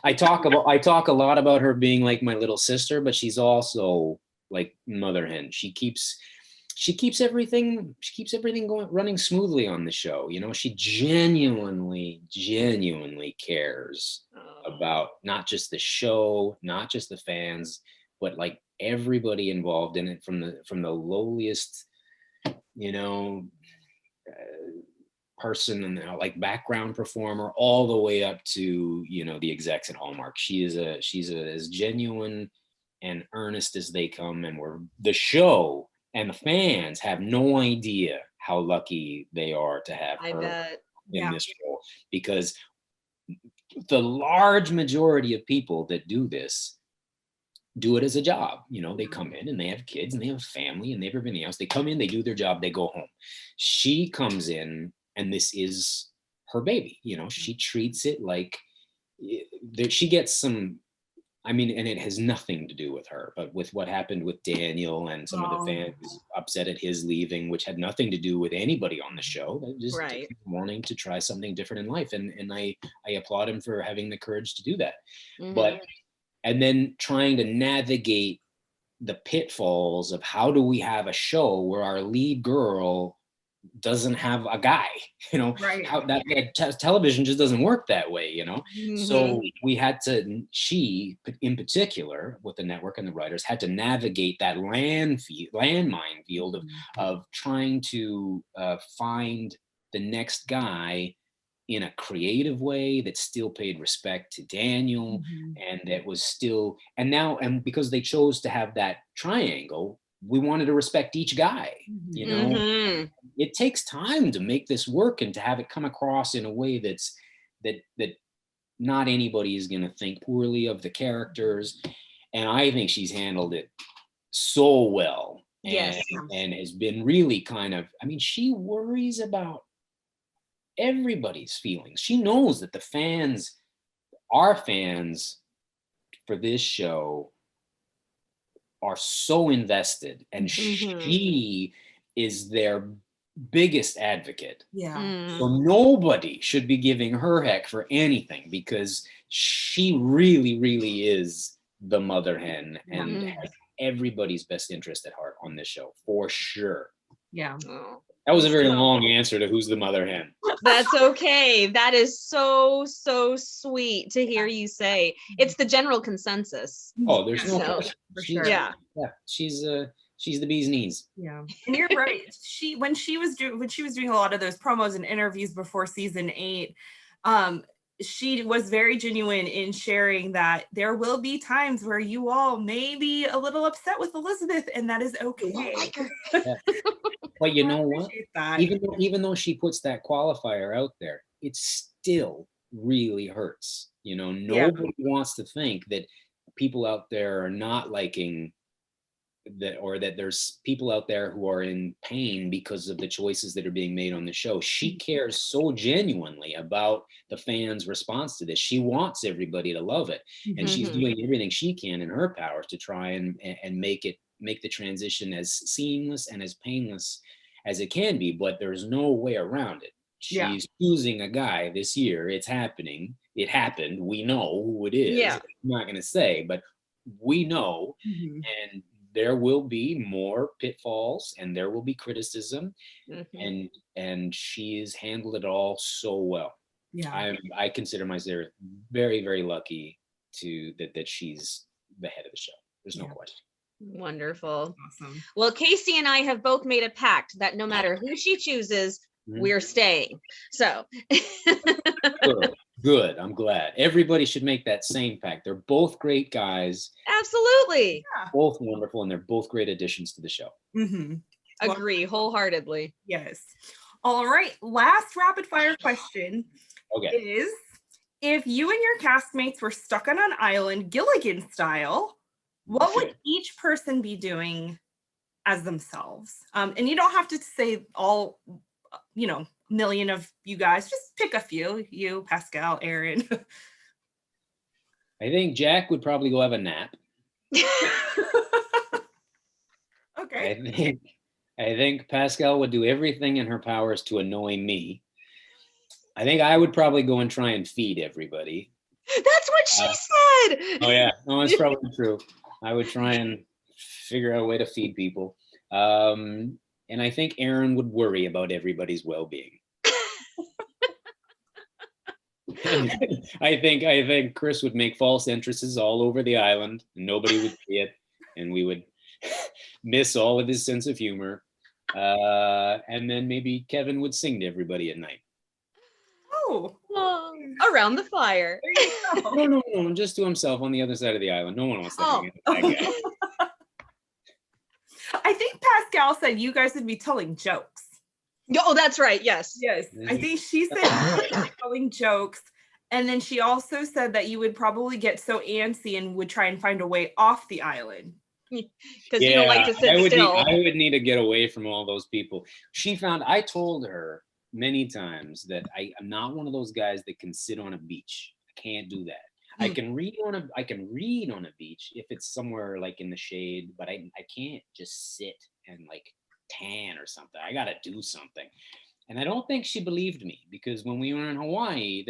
I talk a lot about her being like my little sister, but she's also like mother hen. She keeps everything running smoothly on the show. You know, she genuinely cares about not just the show, not just the fans, but like everybody involved in it, from the lowliest, you know, person and like background performer all the way up to, you know, the execs at Hallmark. She's as genuine and earnest as they come, and the show and the fans have no idea how lucky they are to have her in this role, because the large majority of people that do this do it as a job. You know, they come in and they have kids and they have family and they have everything else. They come in, they do their job, they go home. She comes in and this is her baby. You know, she treats it like she gets some, I mean, and it has nothing to do with her, but with what happened with Daniel and some of the fans upset at his leaving, which had nothing to do with anybody on the show. Just wanting to try something different in life. And I applaud him for having the courage to do that. But and then trying to navigate the pitfalls of how do we have a show where our lead girl doesn't have a guy, you know, how that television just doesn't work that way, you know. So we had to, she in particular with the network and the writers had to navigate that landmine field of trying to find the next guy in a creative way that still paid respect to Daniel, and that was still, and because they chose to have that triangle, we wanted to respect each guy, you know. It takes time to make this work and to have it come across in a way that not anybody is going to think poorly of the characters. And I think she's handled it so well. And has been really kind of, I mean, she worries about everybody's feelings. She knows that the fans, our fans for this show, are so invested, and she is their biggest advocate. So nobody should be giving her heck for anything, because she really is the mother hen and has everybody's best interest at heart on this show, for sure. That was a very long answer to who's the mother hen. That's okay. That is so sweet to hear you say. It's the general consensus. Oh, there's no question. Sure. Yeah, she's the bee's knees. Yeah, and you're right. When she was doing a lot of those promos and interviews before season 8, she was very genuine in sharing that there will be times where you all may be a little upset with Elizabeth, and that is okay. But you know what? Even though she puts that qualifier out there, it still really hurts. You know, nobody wants to think that people out there are not liking that there's people out there who are in pain because of the choices that are being made on the show. She cares so genuinely about the fans' response to this. She wants everybody to love it, and she's doing everything she can in her power to try and make the transition as seamless and as painless as it can be. But there's no way around it. She's choosing a guy this year. It's happening. It happened. We know who it is. Yeah. I'm not going to say, but we know, and there will be more pitfalls and there will be criticism, and she's handled it all so well. Yeah, I consider myself very, very lucky that she's the head of the show. There's no question. Wonderful. Awesome. Well, Casey and I have both made a pact that no matter who she chooses, we're staying. So good. I'm glad. Everybody should make that same pact. They're both great guys. Absolutely. Both wonderful, and they're both great additions to the show. Agree wholeheartedly. Yes. All right. Last rapid fire question is, if you and your castmates were stuck on an island, Gilligan style, what would each person be doing as themselves? And you don't have to say all, million of you guys. Just pick a few. You, Pascal, Aaron. I think Jack would probably go have a nap. Okay. I think Pascal would do everything in her powers to annoy me. I think I would probably go and try and feed everybody. That's what she said. Oh yeah, no, that's probably true. I would try and figure out a way to feed people. And I think Aaron would worry about everybody's well-being. I think Chris would make false entrances all over the island, and nobody would see it, and we would miss all of his sense of humor. And then maybe Kevin would sing to everybody at night. Oh, around the fire. No, just to himself on the other side of the island. No one wants to hang out with that guy. I think Pascal said you guys would be telling jokes. Oh, that's right. Yes. Yes. I think she said telling jokes. And then she also said that you would probably get so antsy and would try and find a way off the island. Because you don't like to sit still. I would need to get away from all those people. I told her many times that I'm not one of those guys that can sit on a beach. I can't do that. I can read on a beach if it's somewhere like in the shade, but I can't just sit and like tan or something. I gotta do something. And I don't think she believed me, because when we were in Hawaii,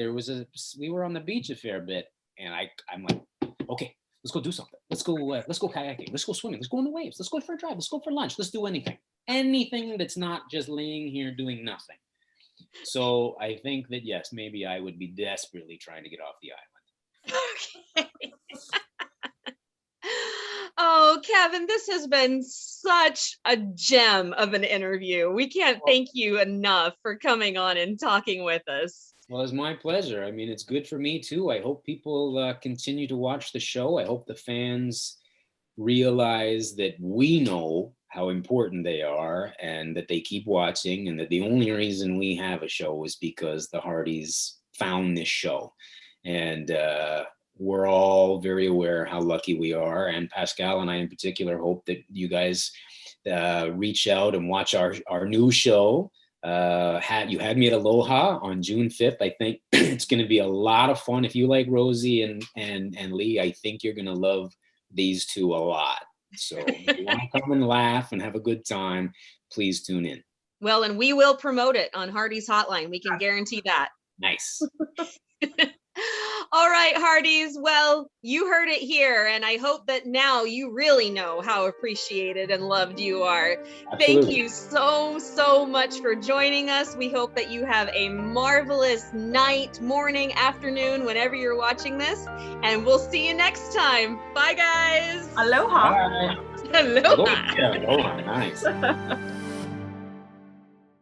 we were on the beach a fair bit, and I'm like, okay, let's go do something. Let's go kayaking. Let's go swimming. Let's go on the waves. Let's go for a drive. Let's go for lunch. Let's do anything that's not just laying here doing nothing. So I think that yes, maybe I would be desperately trying to get off the island. Okay. Oh, Kevin, this has been such a gem of an interview. We can't thank you enough for coming on and talking with us. Well, it's my pleasure. I mean, it's good for me too. I hope people continue to watch the show. I hope the fans realize that we know how important they are, and that they keep watching, and that the only reason we have a show is because the Hardys found this show. And we're all very aware how lucky we are. And Pascal and I in particular hope that you guys reach out and watch our new show. You had me at Aloha on June 5th. I think it's going to be a lot of fun. If you like Rosie and Lee, I think you're going to love these two a lot. So if you want to come and laugh and have a good time, please tune in. Well, and we will promote it on Hardy's Hotline. We can guarantee that. Nice. All right, Hardys. Well, you heard it here, and I hope that now you really know how appreciated and loved you are. Absolutely. Thank you so much for joining us. We hope that you have a marvelous night, morning, afternoon, whenever you're watching this, and we'll see you next time. Bye, guys. Aloha. Bye. Aloha. Aloha. Nice.